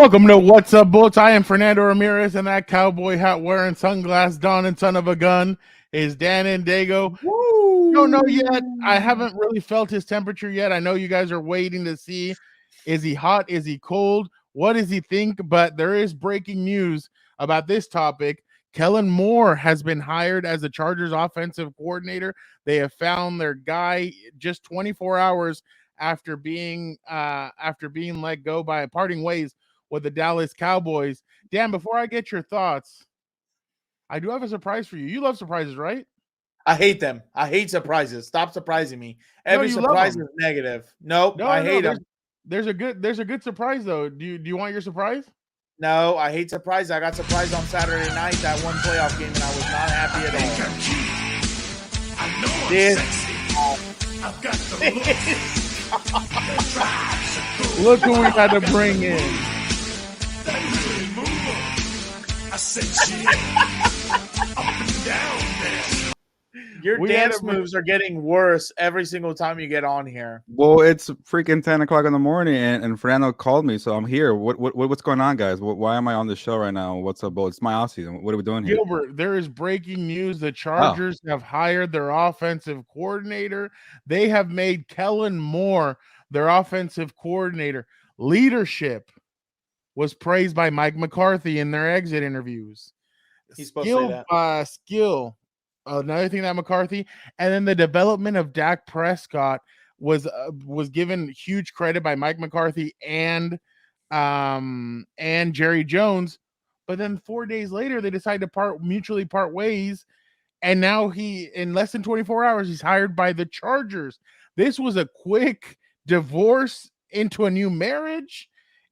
Welcome to What's Up, Bolts. I am Fernando Ramirez, and that cowboy hat wearing, sunglass don, and son of a gun is Dan Dago. Don't know yet. I haven't really felt his temperature yet. I know you guys are waiting to see, is he hot? Is he cold? What does he think? But there is breaking news about this topic. Kellen Moore has been hired as the Chargers offensive coordinator. They have found their guy just 24 hours after being let go by parting ways with the Dallas Cowboys. Dan, before I get your thoughts, I do have a surprise for you. You love surprises, right? I hate them. I hate surprises. Stop surprising me. Every surprise is negative. Nope, I hate them. There's a good surprise though. Do you want your surprise? No, I hate surprises. I got surprised on Saturday night, that one playoff game, and I was not happy at all. Look who we got to bring in. I said, up and down there. Your dance moves are getting worse every single time you get on here. Well, it's freaking 10 o'clock in the morning, and Fernando called me, so I'm here. What's going on, guys? Why am I on the show right now? What's up, Bo? It's my off season. What are we doing here? Gilbert, there is breaking news. The Chargers have hired their offensive coordinator. They have made Kellen Moore their offensive coordinator. Leadership was praised by Mike McCarthy in their exit interviews. He's supposed to say that. Skill. Another thing that McCarthy, and then the development of Dak Prescott was given huge credit by Mike McCarthy and Jerry Jones. But then 4 days later, they decided to mutually part ways, and now in less than 24 hours, he's hired by the Chargers. This was a quick divorce into a new marriage.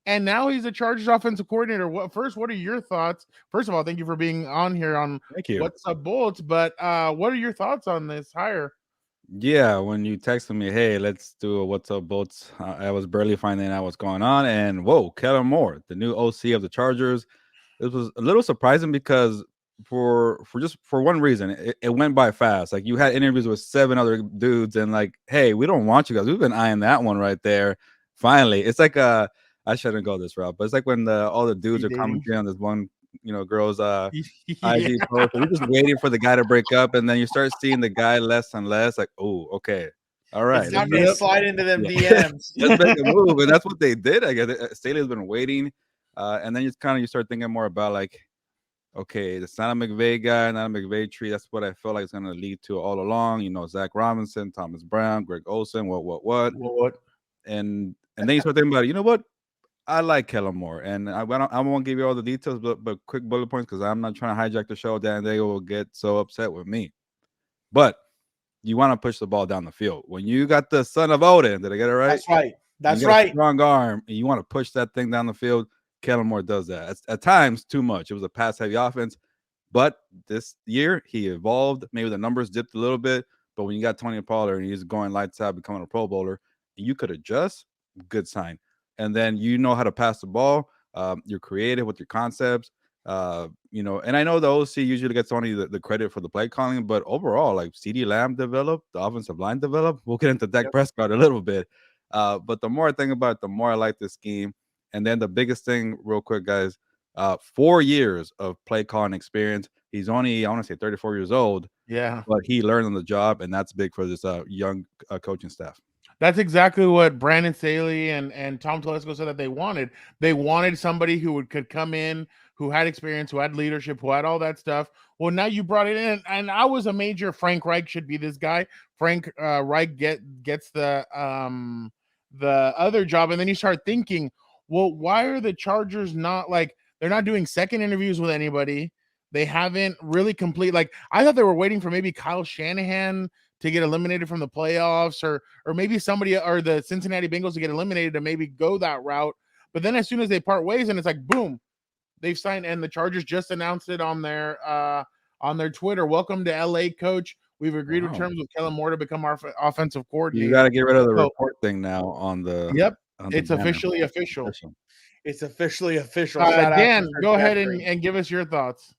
And now he's a Chargers offensive coordinator. What are your thoughts? First of all, thank you for being on here on What's Up Bolts. But what are your thoughts on this hire? Yeah, when you texted me, hey, let's do a What's Up Bolts, I was barely finding out what's going on. And whoa, Kellen Moore, the new OC of the Chargers. It was a little surprising because for one reason, it went by fast. Like, you had interviews with 7 other dudes, and like, hey, we don't want you guys. We've been eyeing that one right there. Finally, it's like I shouldn't go this route, but it's like when all the dudes are commenting on this one, girl's IG post. We're just waiting for the guy to break up, and then you start seeing the guy less and less. Like, oh, okay, all right. It's time to slide into them DMs. Let's make a move, and that's what they did. I guess Staley has been waiting, and then you start thinking more about like, okay, it's not a McVay guy, not a McVay tree. That's what I feel like it's going to lead to all along. Zach Robinson, Thomas Brown, Greg Olsen, what, and then you start thinking about, what? I like Kellen Moore, and I won't give you all the details, but quick bullet points, because I'm not trying to hijack the show. Dan Dago will get so upset with me. But you want to push the ball down the field. When you got the son of Odin, did I get it right? That's right. That's right. Strong arm, and you want to push that thing down the field. Kellen Moore does that. At times, too much. It was a pass-heavy offense, but this year he evolved. Maybe the numbers dipped a little bit, but when you got Tony Pollard and he's going lights out, becoming a Pro Bowler, you could adjust. Good sign. And then you know how to pass the ball. You're creative with your concepts. And I know the OC usually gets only the credit for the play calling, but overall, like, CeeDee Lamb developed, the offensive line developed. We'll get into Dak Prescott a little bit. But the more I think about it, the more I like this scheme. And then the biggest thing, real quick, guys, 4 years of play calling experience. He's only, I want to say, 34 years old. Yeah. But he learned on the job, and that's big for this young coaching staff. That's exactly what Brandon Staley and Tom Telesco said that they wanted. They wanted somebody who could come in, who had experience, who had leadership, who had all that stuff. Well, now you brought it in, and I was a major Frank Reich should be this guy. Frank Reich gets the other job, and then you start thinking, well, why are the Chargers not, like, they're not doing second interviews with anybody? They haven't really complete. Like, I thought they were waiting for maybe Kyle Shanahan to get eliminated from the playoffs, or maybe somebody, or the Cincinnati Bengals to get eliminated to maybe go that route. But then as soon as they part ways, and it's like, boom, they've signed, and the Chargers just announced it on their Twitter. Welcome to LA, coach. We've agreed with terms with Kellen Moore to become our offensive coordinator. You got to get rid of the report thing now on the. Yep. It's officially official. It's officially official. Dan, go ahead and give us your thoughts.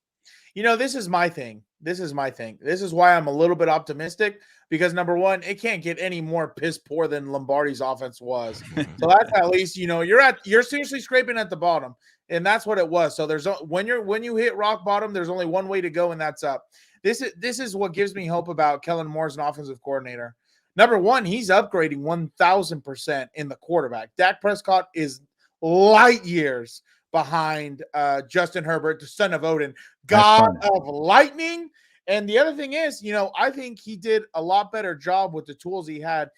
This is my thing. this is my thing. This is why I'm a little bit optimistic because number one, it can't get any more piss poor than Lombardi's offense was. So that's at least, you're seriously scraping at the bottom, and that's what it was. So there's when you hit rock bottom, there's only one way to go, and that's up. This is what gives me hope about Kellen Moore as an offensive coordinator. Number one, he's upgrading 1,000% in the quarterback. Dak Prescott is light years behind Justin Herbert, the son of Odin, god of lightning. And the other thing is, I think he did a lot better job with the tools he had.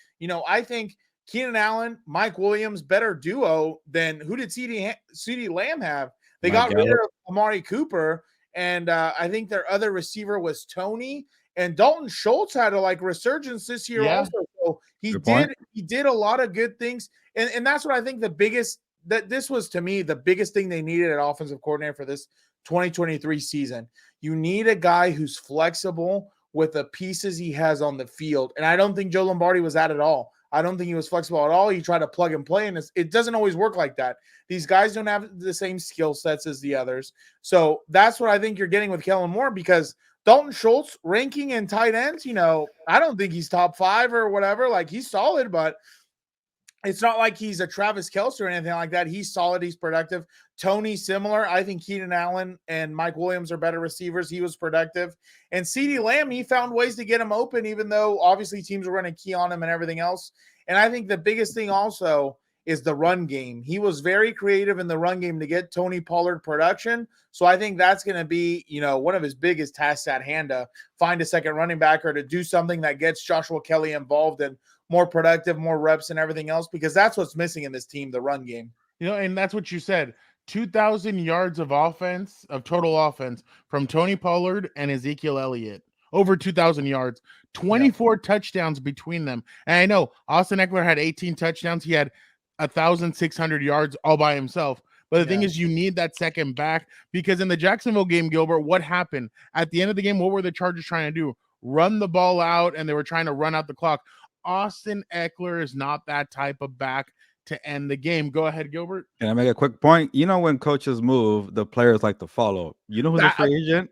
I think Keenan Allen, Mike Williams, better duo than who did CeeDee Lamb have? They got rid of Amari Cooper, and I think their other receiver was Tony. And Dalton Schultz had a resurgence this year also. So he did a lot of good things. And that's what I think this was to me the biggest thing they needed at offensive coordinator for this 2023 season. You need a guy who's flexible with the pieces he has on the field. And I don't think Joe Lombardi was that at all. I don't think he was flexible at all. He tried to plug and play, and it doesn't always work like that. These guys don't have the same skill sets as the others. So that's what I think you're getting with Kellen Moore, because Dalton Schultz ranking in tight ends, I don't think he's top 5 or whatever. He's solid, but it's not like he's a Travis Kelce or anything like that. He's solid. He's productive. Tony, similar. I think Keenan Allen and Mike Williams are better receivers. He was productive. And CeeDee Lamb, he found ways to get him open, even though obviously teams were running key on him and everything else. And I think the biggest thing also is the run game. He was very creative in the run game to get Tony Pollard production. So I think that's going to be, one of his biggest tasks at hand, to find a second running back or to do something that gets Joshua Kelly involved and more productive, more reps and everything else, because that's what's missing in this team, the run game. And that's what you said. 2,000 yards of total offense from Tony Pollard and Ezekiel Elliott. Over 2,000 yards, 24 touchdowns between them. And I know Austin Eckler had 18 touchdowns. He had 1,600 yards all by himself. But the thing is, you need that second back, because in the Jacksonville game, Gilbert, what happened? At the end of the game, what were the Chargers trying to do? Run the ball out, and they were trying to run out the clock. Austin Eckler is not that type of back to end the game. Go ahead, Gilbert. Can I make a quick point? When coaches move, the players like to follow. You know who's a free agent?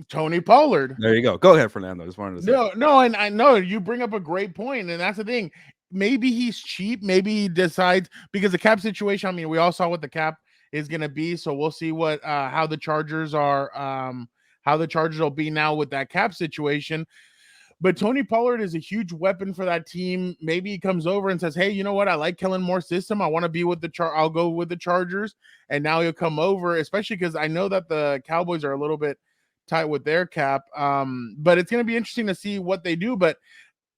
Tony Pollard. There you go. Go ahead, Fernando. Just wanted to say. No, and I know you bring up a great point, and that's the thing. Maybe he's cheap. Maybe he decides, because the cap situation, I mean, we all saw what the cap is going to be, so we'll see what how the Chargers will be now with that cap situation. But Tony Pollard is a huge weapon for that team. Maybe he comes over and says, hey, you know what? I like Kellen Moore's system. I want to be with I'll go with the Chargers. And now he'll come over, especially because I know that the Cowboys are a little bit tight with their cap. But it's going to be interesting to see what they do. But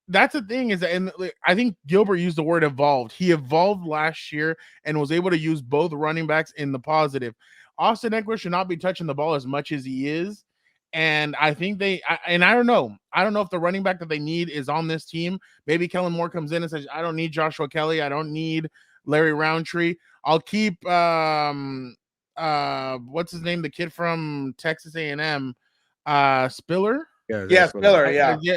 that's the thing, is that, and I think Gilbert used the word evolved. He evolved last year and was able to use both running backs in the positive. Austin Eckler should not be touching the ball as much as he is. And I think I don't know if the running back that they need is on this team. Maybe Kellen Moore comes in and says, I don't need Joshua Kelly. I don't need Larry Roundtree. I'll keep, what's his name? The kid from Texas A&M, Spiller. Spiller.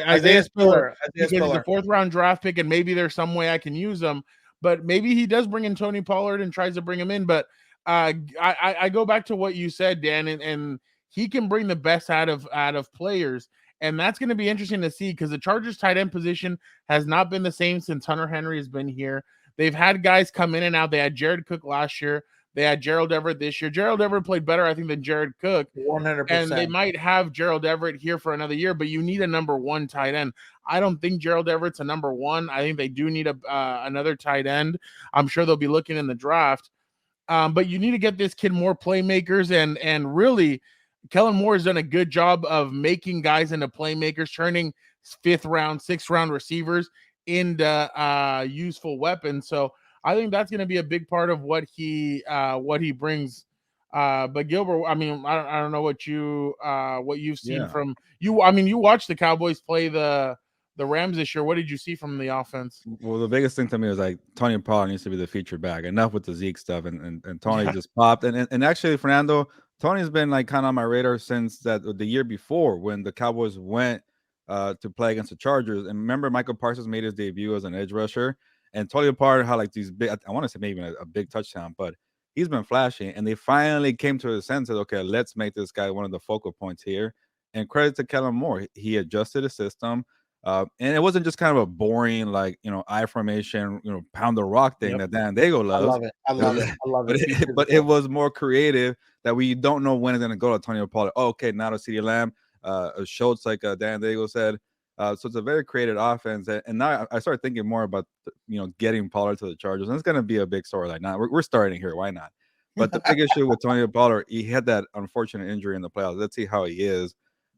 Isaiah Spiller. Because he's a 4th round draft pick, and maybe there's some way I can use him. But maybe he does bring in Tony Pollard and tries to bring him in. But I go back to what you said, Dan, and he can bring the best out of players, and that's going to be interesting to see, because the Chargers tight end position has not been the same since Hunter Henry has been here. They've had guys come in and out. They had Jared Cook last year. They had Gerald Everett this year. Gerald Everett played better, I think, than Jared Cook. 100%. And they might have Gerald Everett here for another year, but you need a number 1 tight end. I don't think Gerald Everett's a number 1. I think they do need another tight end. I'm sure they'll be looking in the draft. But you need to get this kid more playmakers, and really, Kellen Moore has done a good job of making guys into playmakers, turning 5th round, 6th round receivers into useful weapons. So I think that's going to be a big part of what he brings. But Gilbert, I mean, I don't know what you've seen from you. I mean, you watched the Cowboys play the Rams this year. What did you see from the offense? Well, the biggest thing to me was Tony Pollard needs to be the featured back. Enough with the Zeke stuff, and Tony just popped. And actually, Fernando, Tony's been kind of on my radar since the year before, when the Cowboys went to play against the Chargers. And remember, Michael Parsons made his debut as an edge rusher, and Tony Pollard had these big, I want to say maybe a big touchdown, but he's been flashing. And they finally came to a sense that, okay, let's make this guy one of the focal points here. And credit to Kellen Moore, he adjusted the system. And it wasn't just kind of a boring, like, I formation, pound the rock thing that Dan Dago I loves. love it. I love it. I love But it. it was more creative that we don't know when it's going to go to Antonio Pollard. Oh, okay, now to CeeDee Lamb, Schultz, like Dan Dago said. So it's a very creative offense. And now I started thinking more about, getting Pollard to the Chargers. And it's going to be a big storyline. Now we're starting here. Why not? But the big issue with Antonio Pollard, he had that unfortunate injury in the playoffs. Let's see how he is.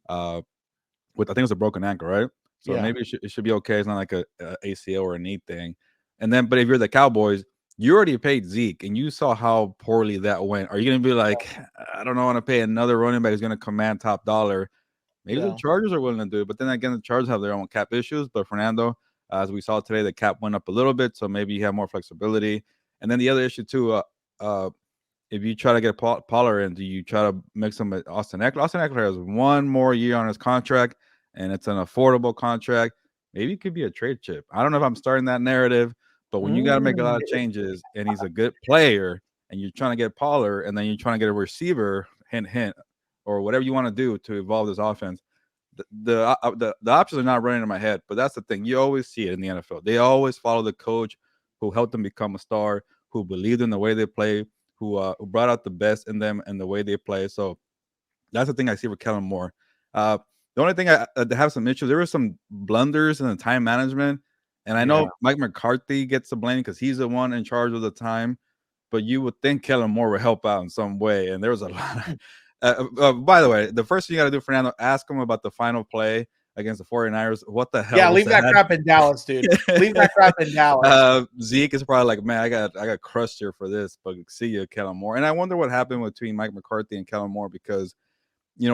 With I think it's a broken ankle, right? So maybe it should be okay. It's not like a ACL or a knee thing. And then, but if you're the Cowboys, you already paid Zeke, and you saw how poorly that went. Are you going to be like, I don't know, I want to pay another running back who's going to command top dollar? Maybe the Chargers are willing to do it, but then again, the Chargers have their own cap issues. But Fernando, as we saw today, the cap went up a little bit, so maybe you have more flexibility. And then the other issue too, if you try to get Pollard in, do you try to mix him with Austin Eckler? Austin Eckler has one more year on his contract, and it's an affordable contract. Maybe it could be a trade chip. I don't know if I'm starting that narrative, but when you got to make a lot of changes, and he's a good player, and you're trying to get Pollard, and then you're trying to get a receiver, hint, hint, or whatever you want to do to evolve this offense, the options are not running in my head. But that's the thing. You always see it in the NFL. They always follow the coach who helped them become a star, who believed in the way they play, who brought out the best in them and the way they play. So that's the thing I see with Kellen Moore. The only thing I have some issues, there were some blunders in the time management. And I know Mike McCarthy gets the blame because he's the one in charge of the time. But you would think Kellen Moore would help out in some way. And there was a lot. By the way, the first thing you got to do, Fernando, ask him about the final play against the 49ers. What the hell? Yeah, leave that crap in Dallas, dude. Leave that crap in Dallas. Zeke is probably like, man, I got crushed here for this, but see you, Kellen Moore. And I wonder what happened between Mike McCarthy and Kellen Moore because, it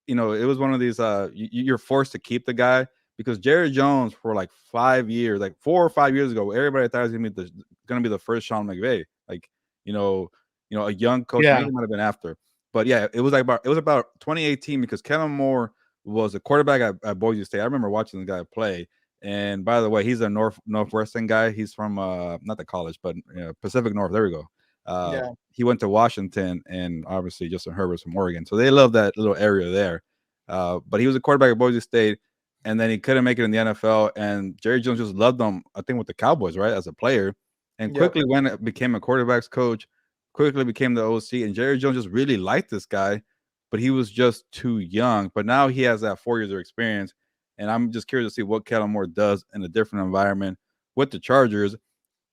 was one of these. You're forced to keep the guy because Jerry Jones for like 5 years, like 4 or 5 years ago, everybody thought he was gonna be the first Sean McVay. Like, a young coach. Maybe it might have been after, but yeah, it was about 2018 because Kellen Moore was a quarterback at Boise State. I remember watching the guy play. And by the way, he's a Northwestern guy. He's from not the college, but Pacific North. There we go. He went to Washington, and obviously Justin Herbert's from Oregon, so they love that little area there. But he was a quarterback at Boise State, and then he couldn't make it in the NFL. And Jerry Jones just loved him, I think, with the Cowboys, right, as a player, and quickly became a quarterback's coach. Quickly became the OC, and Jerry Jones just really liked this guy. But he was just too young. But now he has that 4 years of experience. And I'm just curious to see what Kellen Moore does in a different environment with the Chargers.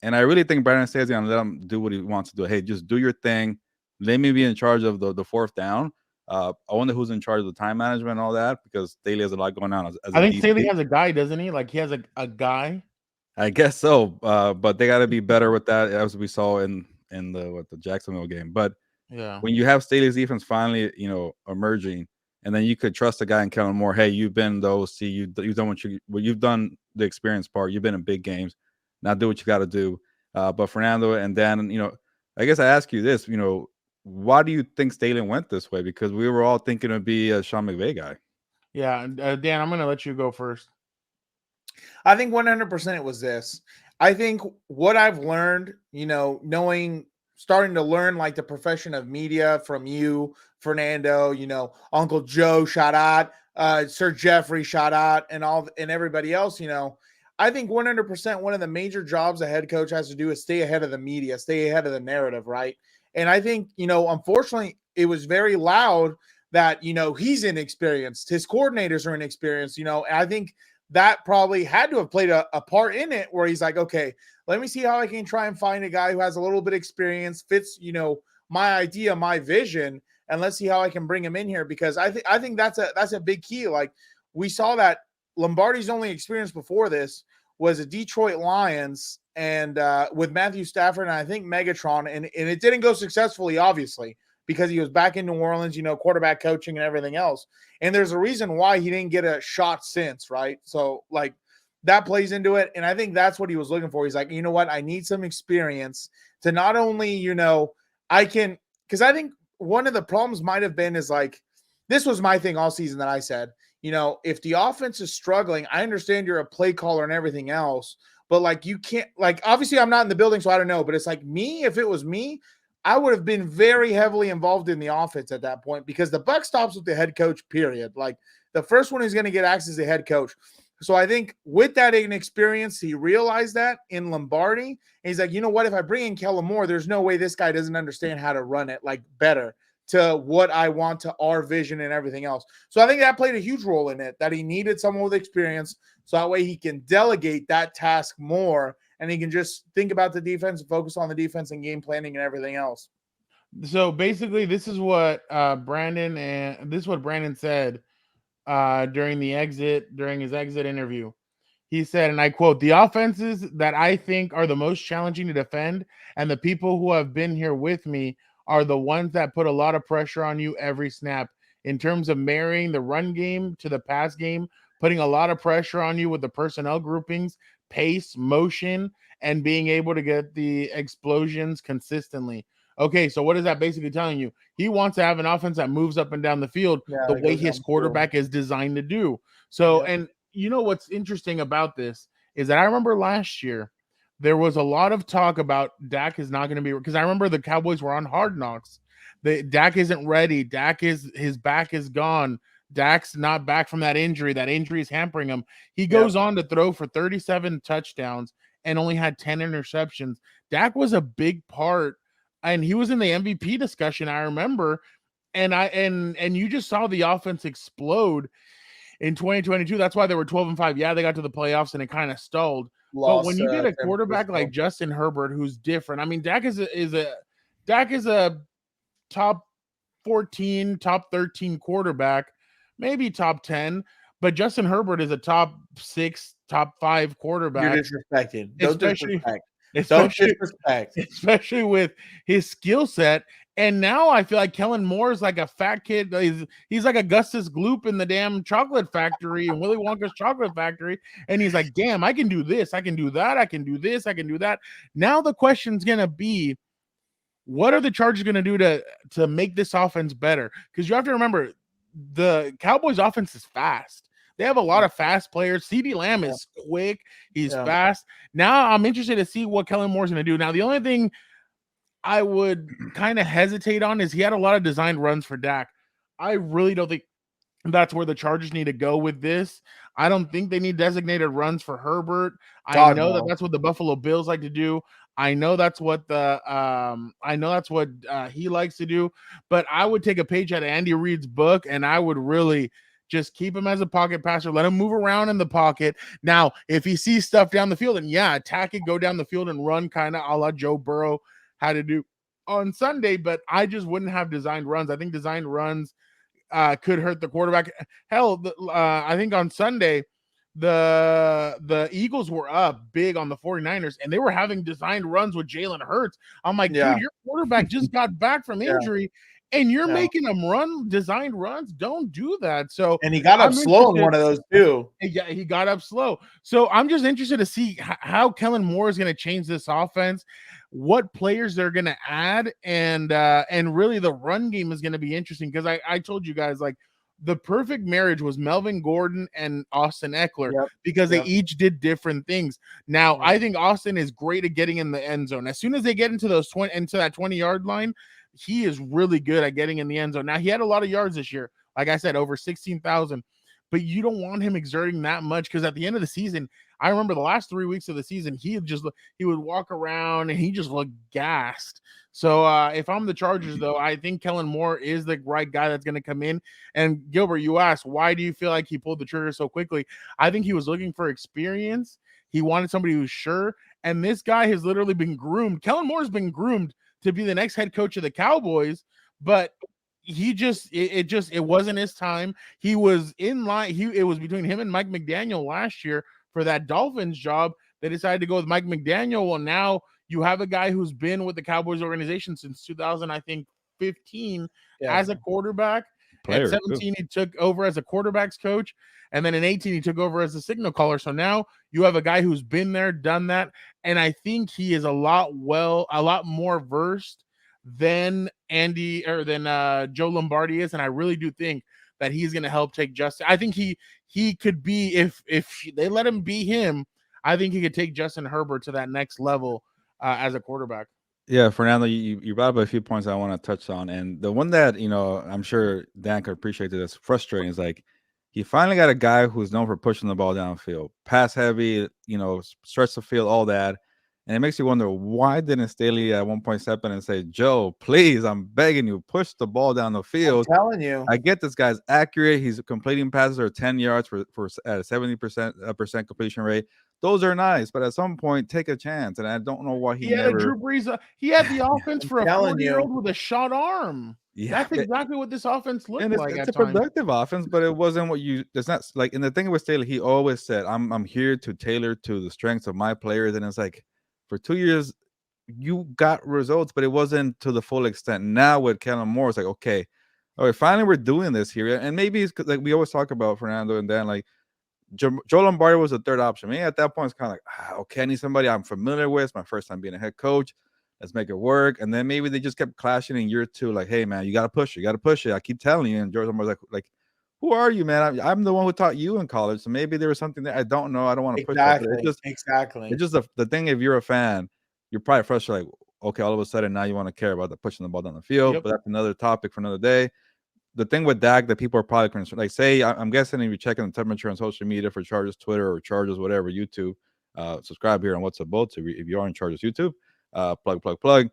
And I really think Brandon Staley's going to let him do what he wants to do. Hey, just do your thing. Let me be in charge of the fourth down. I wonder who's in charge of the time management and all that because Staley has a lot going on. I think Staley has a guy, doesn't he? Like he has a guy. I guess so. But they got to be better with that, as we saw in the Jacksonville game. But when you have Staley's defense finally, emerging, and then you could trust a guy in Kellen Moore. Hey, you've been the OC. You've done you've done the experience part. You've been in big games. Now do what you got to do. But Fernando and Dan, I guess I ask you this. Why do you think Staley went this way? Because we were all thinking it'd be a Sean McVay guy. Yeah, Dan, I'm going to let you go first. I think 100% it was this. I think what I've learned, starting to learn like the profession of media from you, Fernando, Uncle Joe, shout out, Sir Jeffrey, shout out, and everybody else, I think 100% one of the major jobs a head coach has to do is stay ahead of the media, stay ahead of the narrative, right? And I think, unfortunately, it was very loud that, he's inexperienced. His coordinators are inexperienced, and I think that probably had to have played a part in it where he's like, okay, let me see how I can try and find a guy who has a little bit of experience, fits, my idea, my vision, and let's see how I can bring him in here because I think that's a big key. Like we saw that Lombardi's only experience before this was a Detroit Lions and with Matthew Stafford and I think Megatron, and it didn't go successfully, obviously, because he was back in New Orleans, quarterback coaching and everything else. And there's a reason why he didn't get a shot since, right? So like that plays into it. And I think that's what he was looking for. He's like, you know what? I need some experience to not only, because I think one of the problems might have been is like, this was my thing all season that I said, if the offense is struggling, I understand you're a play caller and everything else, but like, you can't, like, obviously I'm not in the building, so I don't know, but it's like me, if it was me, I would have been very heavily involved in the offense at that point because the buck stops with the head coach, period. Like The first one he's going to get access to head coach. So I think with that inexperience, he realized that in Lombardi. And he's like, you know what? If I bring in Kellen Moore, there's no way this guy doesn't understand how to run it like better to what I want, to our vision and everything else. So I think that played a huge role in it, that he needed someone with experience. So that way he can delegate that task more and he can just think about the defense and focus on the defense and game planning and everything else. So basically, this is what Brandon said during his exit interview. He said, and I quote, "The offenses that I think are the most challenging to defend and the people who have been here with me are the ones that put a lot of pressure on you every snap in terms of marrying the run game to the pass game, putting a lot of pressure on you with the personnel groupings, pace, motion, and being able to get the explosions consistently." Okay, so what is that basically telling you? He wants to have an offense that moves up and down the field the way his quarterback is designed to do. So, and you know what's interesting about this is that I remember last year there was a lot of talk about Dak is not going to be, because I remember the Cowboys were on Hard Knocks. Dak isn't ready. His back is gone. Dak's not back from that injury. That injury is hampering him. He goes on to throw for 37 touchdowns and only had 10 interceptions. Dak was a big part, and he was in the MVP discussion, I remember. And you just saw the offense explode in 2022. That's why they were 12-5. Yeah, they got to the playoffs and it kind of stalled. But when you get a quarterback like Justin Herbert, who's different, I mean, Dak is a top 14, top 13 quarterback, maybe top 10, but Justin Herbert is a top 6, top 5 quarterback. You're disrespecting. Don't disrespect. Especially with his skill set. And now I feel like Kellen Moore is like a fat kid. He's like Augustus Gloop in the damn chocolate factory and Willy Wonka's chocolate factory. And he's like, damn, I can do this. I can do that. I can do this. I can do that. Now the question's going to be, what are the Chargers going to do to make this offense better? Because you have to remember, the Cowboys offense is fast. They have a lot of fast players. CeeDee Lamb is quick. He's fast. Now I'm interested to see what Kellen Moore's going to do. Now, the only thing I would kind of hesitate on is he had a lot of designed runs for Dak. I really don't think that's where the Chargers need to go with this. I don't think they need designated runs for Herbert. I know that's what the Buffalo Bills like to do. I know that's what he likes to do. But I would take a page out of Andy Reid's book, and I would really just keep him as a pocket passer. Let him move around in the pocket. Now, if he sees stuff down the field, and attack it, go down the field and run, kind of a la Joe Burrow had to do on Sunday. But I just wouldn't have designed runs. I think designed runs could hurt the quarterback. Hell, I think on Sunday, the Eagles were up big on the 49ers, and they were having designed runs with Jalen Hurts. I'm like, dude, your quarterback just got back from injury, and you're making him run designed runs. Don't do that. So, and he got up slow in one of those too. Yeah, he got up slow. So I'm just interested to see how Kellen Moore is going to change this offense, what players they're going to add, and really the run game is going to be interesting, because I told you guys, like, the perfect marriage was Melvin Gordon and Austin Eckler, because they each did different things. Now, I think Austin is great at getting in the end zone. As soon as they get into that 20-yard line, he is really good at getting in the end zone. Now, he had a lot of yards this year. Like I said, over 16,000. But you don't want him exerting that much, because at the end of the season, I remember the last 3 weeks of the season, he would walk around and he just looked gassed. So if I'm the Chargers, though, I think Kellen Moore is the right guy that's going to come in. And Gilbert, you asked, why do you feel like he pulled the trigger so quickly? I think he was looking for experience. He wanted somebody who's sure. And this guy has literally been groomed. Kellen Moore's been groomed to be the next head coach of the Cowboys, but it wasn't his time. He was in line. It was between him and Mike McDaniel last year for that Dolphins job. They decided to go with Mike McDaniel. Well, now you have a guy who's been with the Cowboys organization since 2015 as a quarterback. At 17, he took over as a quarterback's coach. And then in 18, he took over as a signal caller. So now you have a guy who's been there, done that. And I think he is a lot more versed than Joe Lombardi is. And I really do think that he's going to help take Justin. I think he could be, if they let him be him, I think he could take Justin Herbert to that next level as a quarterback. Yeah, Fernando, you brought up a few points I want to touch on. And the one that, I'm sure Dan could appreciate that's frustrating is, like, he finally got a guy who's known for pushing the ball downfield, pass heavy, stretch the field, all that. And it makes you wonder, why didn't Staley at one point step in and say, Joe, please, I'm begging you, push the ball down the I'm field. telling you. I get this guy's accurate. He's completing passes are 10 yards for at a 70% completion rate. Those are nice, but at some point, take a chance. And I don't know why He had a Drew Brees. He had the offense for a telling 40-year-old with a shot arm. Yeah, That's exactly what this offense looked and like it's at a times. productive offense, but it wasn't what you. It's not like, and the thing with Staley, he always said, "I'm here to tailor to the strengths of my players," and it's like, for 2 years, you got results, but it wasn't to the full extent. Now with Kellen Moore, it's like, okay, all right, finally we're doing this here, and maybe it's 'cause, like we always talk about Fernando and Dan, like Joe Lombardi was the third option. Me at that point, it's kind of like, okay, I need somebody I'm familiar with. It's my first time being a head coach. Let's make it work. And then maybe they just kept clashing in year two. Like, hey, man, you got to push it. You got to push it. I keep telling you. And George Lombardi's like, who are you, man? I'm the one who taught you in college. So maybe there was something that I don't know. I don't want to push that. But it's just the thing. If you're a fan, you're probably frustrated. Like, okay, all of a sudden now you want to care about the pushing the ball down the field. Yep. But that's another topic for another day. The thing with Dak that people are probably concerned, like, say, I'm guessing if you're checking the temperature on social media for Chargers Twitter or Chargers whatever YouTube, subscribe here on What's Up Both if you are in Chargers YouTube, plug.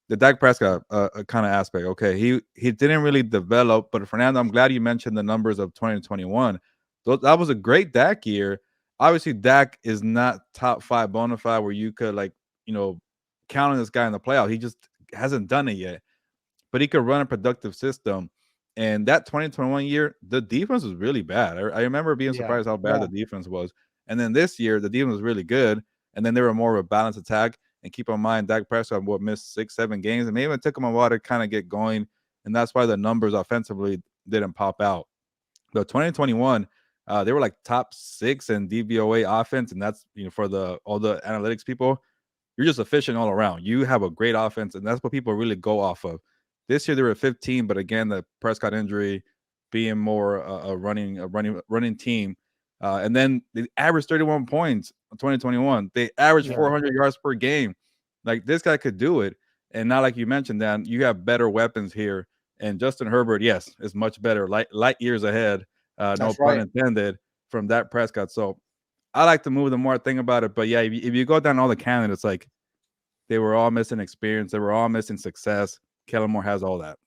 The Dak Prescott kind of aspect. Okay, he didn't really develop, but Fernando, I'm glad you mentioned the numbers of 2021. That was a great Dak year. Obviously, Dak is not top 5 bona fide where you could count on this guy in the playoff. He just hasn't done it yet, but he could run a productive system. And that 2021 year, the defense was really bad. I remember being surprised how bad the defense was. And then this year, the defense was really good. And then they were more of a balanced attack. And keep in mind, Dak Prescott missed 6-7 games, and maybe it took him a while to kind of get going. And that's why the numbers offensively didn't pop out. The 2021, they were like top 6 in DVOA offense, and that's for all the analytics people. You're just efficient all around. You have a great offense, and that's what people really go off of. This year they were 15, but again, the Prescott injury being more a running team. And then they averaged 31 points in 2021. They averaged 400 yards per game. Like, this guy could do it. And now, like you mentioned, Dan, you have better weapons here. And Justin Herbert, yes, is much better, light years ahead. No pun intended, from that Prescott. So I like to move the more I think about it. But yeah, if you go down all the candidates, like, they were all missing experience. They were all missing success. Kellen Moore has all that.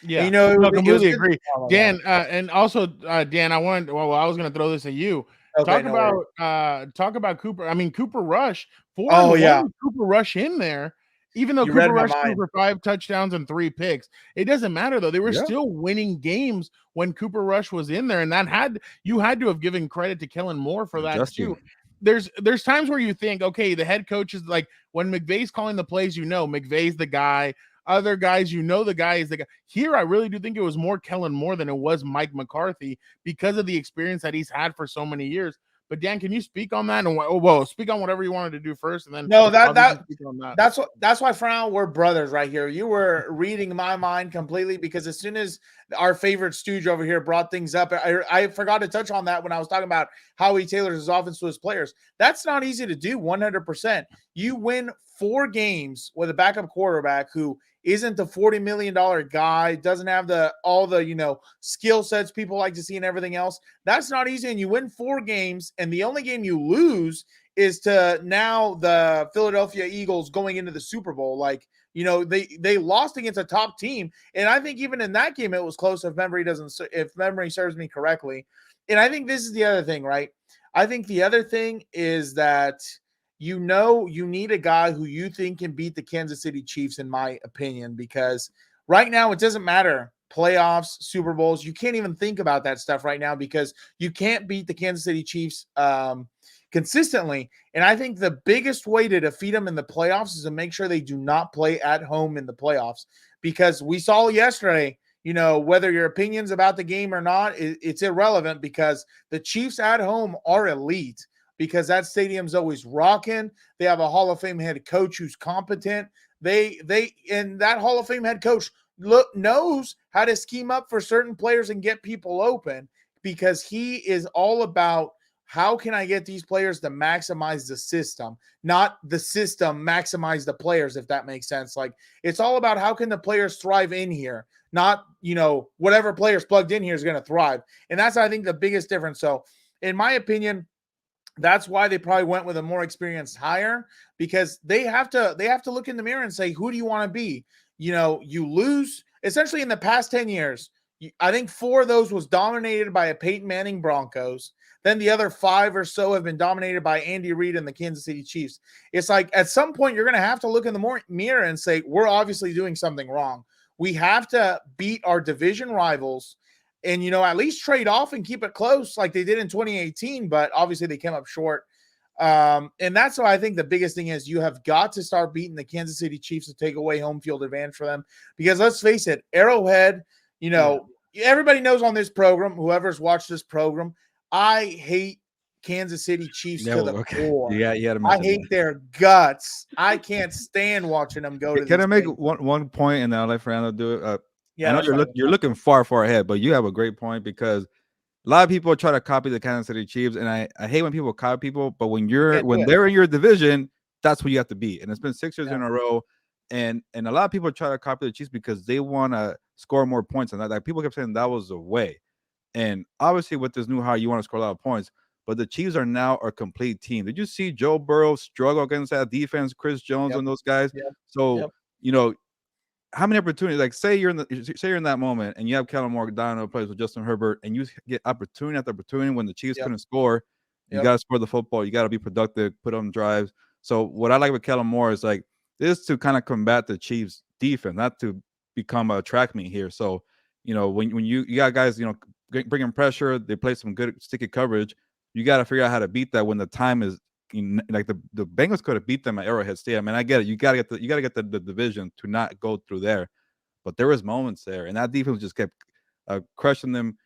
Yeah, I completely agree. Dan, and also Dan, I was going to throw this at you. Talk about Cooper. I mean, Cooper Rush. Cooper Rush in there. Even though Cooper Rush threw for 5 touchdowns and 3 picks, it doesn't matter though. They were still winning games when Cooper Rush was in there, and you had to have given credit to Kellen Moore for that too. There's times where you think, okay, the head coach is like, when McVay's calling the plays, McVay's the guy. Other guys, the guy is the guy. Here, I really do think it was more Kellen Moore than it was Mike McCarthy because of the experience that he's had for so many years. But Dan, can you speak on that? And speak on whatever you wanted to do first, and then that's why, Fran, we're brothers right here. You were reading my mind completely, because as soon as our favorite stooge over here brought things up, I forgot to touch on that when I was talking about how he tailors his offense to his players. That's not easy to do. 100%. You win 4 games with a backup quarterback who isn't the $40 million guy, doesn't have all the skill sets people like to see and everything else. That's not easy. And you win 4 games, and the only game you lose is to now the Philadelphia Eagles going into the Super Bowl. Like, they lost against a top team. And I think even in that game, it was close if memory serves me correctly. And I think this is the other thing, right? I think the other thing is that you need a guy who you think can beat the Kansas City Chiefs, in my opinion, because right now it doesn't matter. Playoffs, Super Bowls, you can't even think about that stuff right now because you can't beat the Kansas City Chiefs consistently. And I think the biggest way to defeat them in the playoffs is to make sure they do not play at home in the playoffs, because we saw yesterday, whether your opinions about the game or not, it's irrelevant, because the Chiefs at home are elite. Because that stadium's always rocking. They have a Hall of Fame head coach who's competent. And that Hall of Fame head coach knows how to scheme up for certain players and get people open, because he is all about how can I get these players to maximize the system, not the system maximize the players, if that makes sense. Like, it's all about how can the players thrive in here, not, whatever players plugged in here is going to thrive. And that's, I think, the biggest difference. So in my opinion, that's why they probably went with a more experienced hire, because they have to look in the mirror and say, who do you want to be? You lose essentially in the past 10 years. I think 4 of those was dominated by a Peyton Manning Broncos. Then the other 5 or so have been dominated by Andy Reid and the Kansas City Chiefs. It's like at some point you're going to have to look in the mirror and say, we're obviously doing something wrong. We have to beat our division rivals and, at least trade off and keep it close like they did in 2018. But obviously they came up short. And that's why I think the biggest thing is you have got to start beating the Kansas City Chiefs to take away home field advantage for them. Because let's face it, Arrowhead, everybody knows on this program, whoever's watched this program, I hate Kansas City Chiefs to the core. Yeah, I hate their guts. I can't stand watching them go to. Can I make one point and then I'll let Fernando do it? Yeah, I know you're looking far ahead, but you have a great point because a lot of people try to copy the Kansas City Chiefs, and I hate when people copy people. But when they're in your division, that's what you have to be. And it's been 6 years in a row, and a lot of people try to copy the Chiefs because they want to score more points. And like people kept saying that was the way. And obviously, with this new hire, you want to score a lot of points. But the Chiefs are now a complete team. Did you see Joe Burrow struggle against that defense, Chris Jones and those guys? Yep. So how many opportunities? Like, say you're in that moment, and you have Kellen Moore down plays with Justin Herbert, and you get opportunity after opportunity when the Chiefs couldn't score. You got to score the football. You got to be productive, put on drives. So what I like with Kellen Moore is like this to kind of combat the Chiefs' defense, not to become a track meet here. So when you got guys bringing pressure, they play some good sticky coverage. You got to figure out how to beat that when the time is. Like the Bengals could have beat them at Arrowhead Stadium. I mean, I get it. You gotta get the division to not go through there, but there was moments there, and that defense just kept crushing them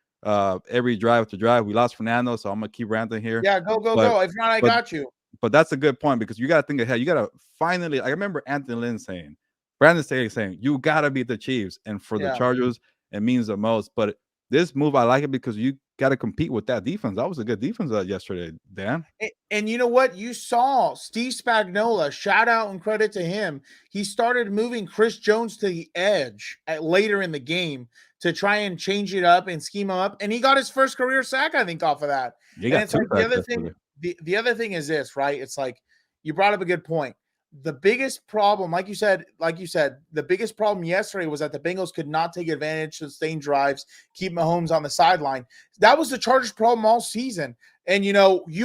every drive after drive. We lost Fernando, so I'm gonna keep ranting here. Yeah, go. If not, I got you. But that's a good point because you gotta think ahead. You gotta finally. I remember Anthony Lynn saying, Brandon Staley saying, you gotta beat the Chiefs, and for the Chargers, it means the most. But this move, I like it because you got to compete with that defense. That was a good defense yesterday, Dan. And you know what? You saw Steve Spagnuolo, shout out and credit to him. He started moving Chris Jones to the edge later in the game to try and change it up and scheme him up. And he got his first career sack, I think, off of that. And it's like the other thing is this, right? It's like you brought up a good point. The biggest problem, like you said, the biggest problem yesterday was that the Bengals could not take advantage, sustain drives, keep Mahomes on the sideline. That was the Chargers' problem all season. And, you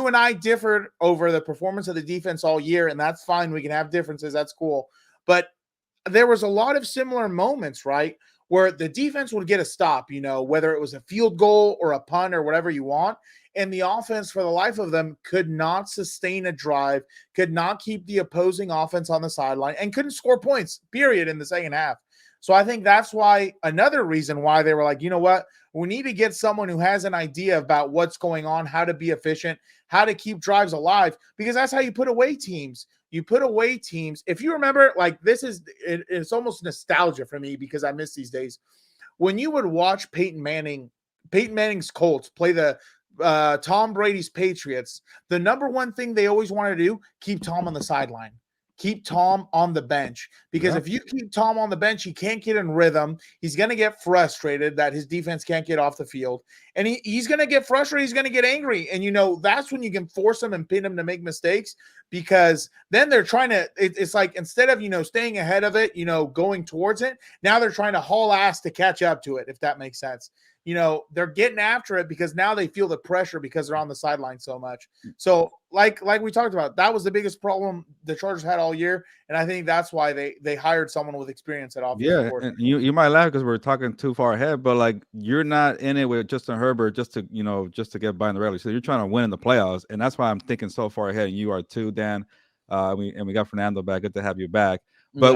and I differed over the performance of the defense all year, and that's fine. We can have differences. That's cool. But there was a lot of similar moments, right, where the defense would get a stop, whether it was a field goal or a punt or whatever you want. And the offense, for the life of them, could not sustain a drive, could not keep the opposing offense on the sideline, and couldn't score points, period, in the second half. So I think that's why another reason why they were like, you know what? We need to get someone who has an idea about what's going on, how to be efficient, how to keep drives alive, because that's how you put away teams. You put away teams. If you remember, like it's almost nostalgia for me because I miss these days. When you would watch Peyton Manning's Colts play the Tom Brady's Patriots, the number one thing they always wanted to do, keep Tom on the sideline. Keep Tom on the bench. Because if you keep Tom on the bench, he can't get in rhythm. He's going to get frustrated that his defense can't get off the field. And he's going to get frustrated. He's going to get angry. And, that's when you can force him and pin him to make mistakes, because then they're trying to – it's like instead of, staying ahead of it, going towards it, now they're trying to haul ass to catch up to it, if that makes sense. They're getting after it because now they feel the pressure because they're on the sideline so much. So like we talked about, that was the biggest problem the Chargers had all year. And I think that's why they hired someone with experience at offensive coordinator. And you might laugh because we're talking too far ahead, but like you're not in it with Justin Herbert just to get by in the regular season. You're trying to win in the playoffs. And that's why I'm thinking so far ahead. And you are too, Dan. We got Fernando back. Good to have you back. But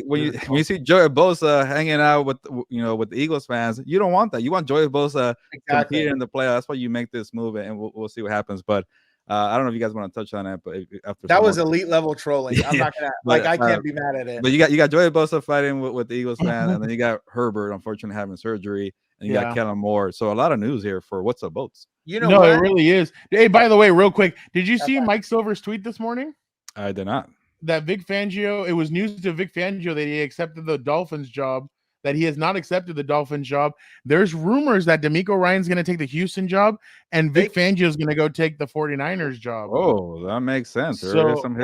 when you see Joey Bosa hanging out with the Eagles fans, you don't want that. You want Joey Bosa competing in the playoffs. That's why you make this move, and we'll see what happens. But I don't know if you guys want to touch on that. But after that was elite level trolling. I'm not gonna I can't be mad at it. But you got Joey Bosa fighting with the Eagles fan, and then you got Herbert, unfortunately, having surgery. and you got Kellen Moore. So a lot of news here for What's Up Boats. You know no, what? it really is. Hey, by the way, real quick, did you see Mike Silver's tweet this morning? I did not. That Vic Fangio, it was news to Vic Fangio that he accepted the Dolphins job, that he has not accepted the Dolphins job. There's rumors that D'Amico Ryan's going to take the Houston job and Vic Fangio is going to go take the 49ers job. Oh, that makes sense. So some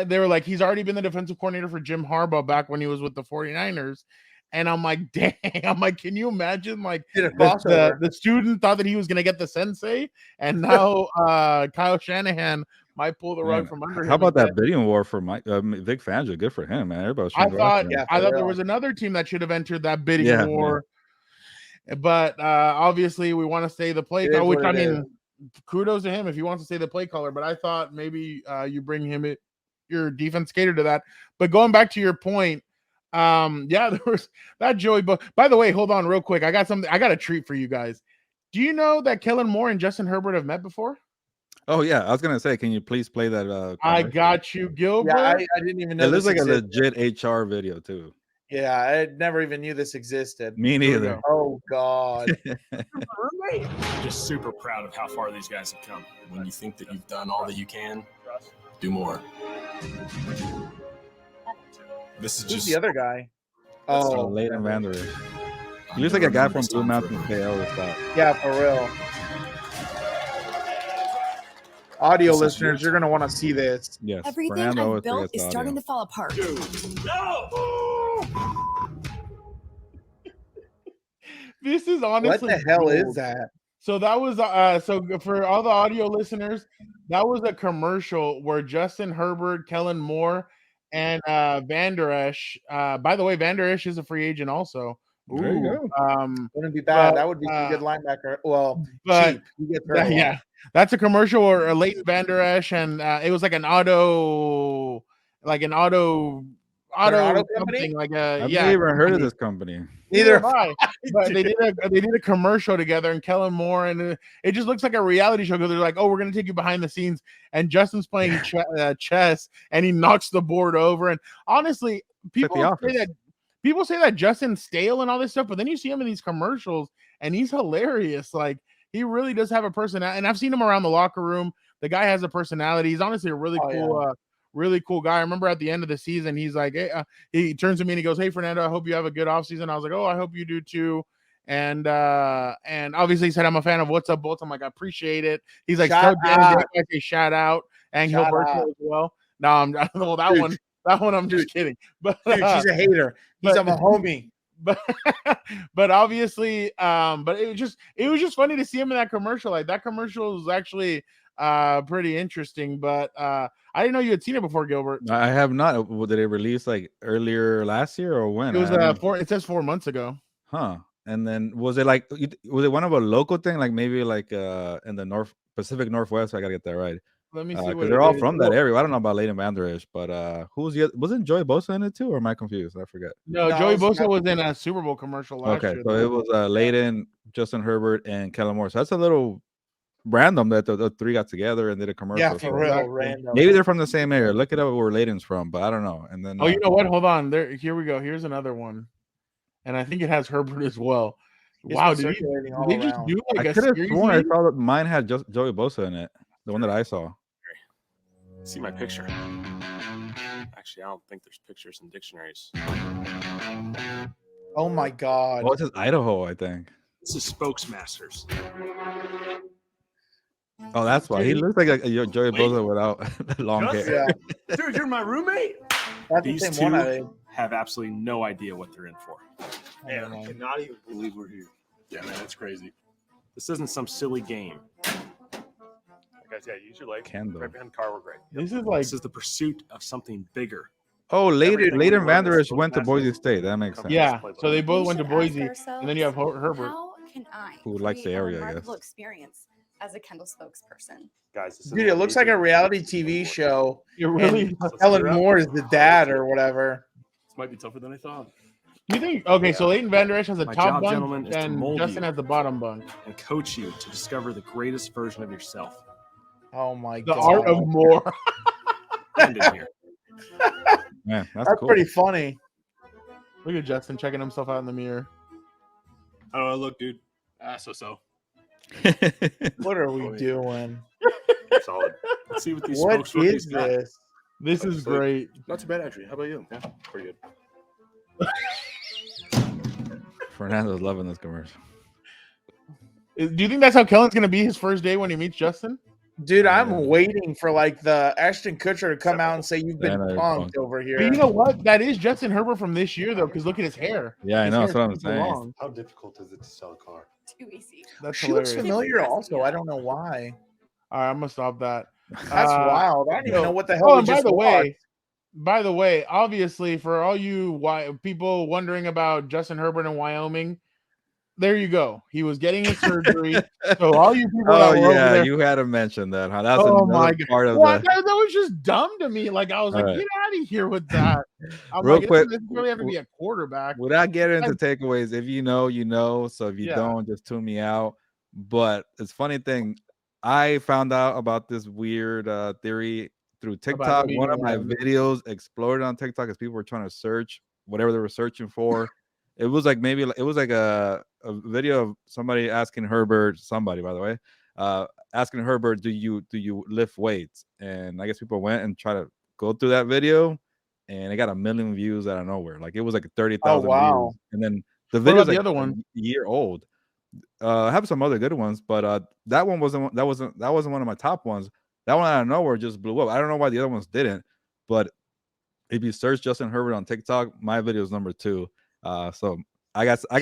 they were like, he's already been the defensive coordinator for Jim Harbaugh back when he was with the 49ers. And I'm like, dang, I'm like, can you imagine? Like the student thought that he was going to get the sensei. And now Kyle Shanahan might pull the rug from under him. How about that bidding war for Vic Fangio? Good for him, man. I thought there was another team that should have entered that bidding war. But obviously we want to say the play caller, which I mean, kudos to him if he wants to say the play caller. But I thought maybe you bring him your defense cater to that. But going back to your point, there was that Joey. But by the way, hold on real quick. I got a treat for you guys. Do you know that Kellen Moore and Justin Herbert have met before? Oh yeah, I was gonna say, can you please play that? I got you, Gilbert. Yeah, I didn't even know. It looks like a legit HR video too. Yeah, I never even knew this existed. Me neither. Oh God. I'm just super proud of how far these guys have come. When you think that you've done all that you can, do more. This is Who's just the other guy. Leighton Vander Esch. He looks like a guy from Blue Mountain KO with that. Yeah, for real. Audio listeners, you're gonna want to see this. Yes. Everything I've built is starting to fall apart. This is honestly what the hell is that? So that was so for all the audio listeners, that was a commercial where Justin Herbert, Kellen Moore, and Vander Esch. By the way, Vander Esch is a free agent also. There you go. Wouldn't be bad. That would be a good linebacker. Well, cheap. That's a commercial or Leighton Vander Esch, and it was like an auto company. Like I've never heard of this company. Neither. But they did a commercial together, and Kellen Moore, and it just looks like a reality show because they're like, oh, we're gonna take you behind the scenes, and Justin's playing chess, and he knocks the board over, and honestly, people say that Justin's stale and all this stuff, but then you see him in these commercials, and he's hilarious. Like he really does have a personality, and I've seen him around the locker room. The guy has a personality. He's honestly a really cool. Really cool guy. I remember at the end of the season, he's like, hey, he turns to me and he goes, "Hey, Fernando, I hope you have a good offseason." I was like, "Oh, I hope you do too." And obviously he said, "I'm a fan of What's Up Bolts." I'm like, "I appreciate it." He's like, "Shout out," and Gilberto as well. No, well, that one, I'm just kidding. But dude, she's a hater. He's a homie. But obviously, but it was just funny to see him in that commercial. Like that commercial was actually pretty interesting. But I didn't know you had seen it before, Gilbert. I have not. Did it release like earlier last year or when? It was it says 4 months ago. Huh. And then was it one of a local thing, like maybe like in the Pacific Northwest? I gotta get that right. Let me see. Because they're all from that area. I don't know about Leighton Vander Esch, but wasn't Joey Bosa in it too, or am I confused? I forget. No, Joey Bosa was in a Super Bowl commercial last year. So it was Leighton, Justin Herbert, and Kellen Moore. So that's a little random that the three got together and did a commercial. Yeah, for real, random. Maybe they're from the same area. Look it up where Leighton's from, but I don't know. And then you know what? Hold on. Here we go. Here's another one, and I think it has Herbert as well. Wow, did they just do like I could have sworn I saw that mine had just Joey Bosa in it. The one that I saw. See my picture. Actually, I don't think there's pictures in dictionaries. Oh my God. Oh, it's just Idaho, I think. This is Spokesmasters. Oh, that's why. He looks like a Joey Bosa without long hair. Yeah. Dude, you're my roommate. These two have absolutely no idea what they're in for. Man, I cannot even believe we're here. Yeah, man, it's crazy. This isn't some silly game. Guys, use your leg. Right behind the car, we're great. This is the pursuit of something bigger. Oh, Leighton Vander Esch went to Boise State. That makes sense. Yeah, so they both went to Boise, and then you have Herbert, who likes the area, I guess. Experience as a Kendall spokesperson. Guys, dude, it looks like a reality TV show. It really. Kellen Moore is the dad or whatever. This might be tougher than I thought. You think? Okay, so Leighton Vander Esch has a top bunk, and Justin has the bottom bunk, and coach you to discover the greatest version of yourself. Oh my God! The art of more. Man, that's cool. Pretty funny. Look at Justin checking himself out in the mirror. I don't know. Look, dude. So. What are we doing? Solid. Let's see what these What spokes rookies is got. this? This is great. Not too bad, actually. How about you? Yeah, pretty good. Fernando's loving this commercial. Do you think that's how Kellen's going to be his first day when he meets Justin? Dude, I'm waiting for like the Ashton Kutcher to come out and say you've been punked over here. But you know what? That is Justin Herbert from this year, though, because look at his hair. Yeah, I know. His That's what I'm saying. long. How difficult is it to sell a car? Too easy. That's She looks hilarious. familiar also. I don't know why. All right, I'm gonna stop that. That's wild. I don't even know what the hell we and just by the way, obviously, for all you people wondering about Justin Herbert in Wyoming, there you go. He was getting his surgery. So all you people that were over there, you had to mention that, huh? That's my God. Part of that was just dumb to me. Like I was like, get out of here with that. I'm Real like, quick, it doesn't really have to be a quarterback. Without getting into takeaways, if you know, you know. So if you don't, just tune me out. But it's funny thing, I found out about this weird theory through TikTok. One of my videos exploded on TikTok because people were trying to search whatever they were searching for. It was like a video of somebody asking Herbert, somebody by the way, asking Herbert, do you lift weights? And I guess people went and tried to go through that video, and it got 1 million views out of nowhere. Like it was like 30,000 views, and then the video was like the other one? a year old. I have some other good ones, but that one wasn't one of my top ones. That one out of nowhere just blew up. I don't know why the other ones didn't, but if you search Justin Herbert on TikTok, my video is number 2. So I got some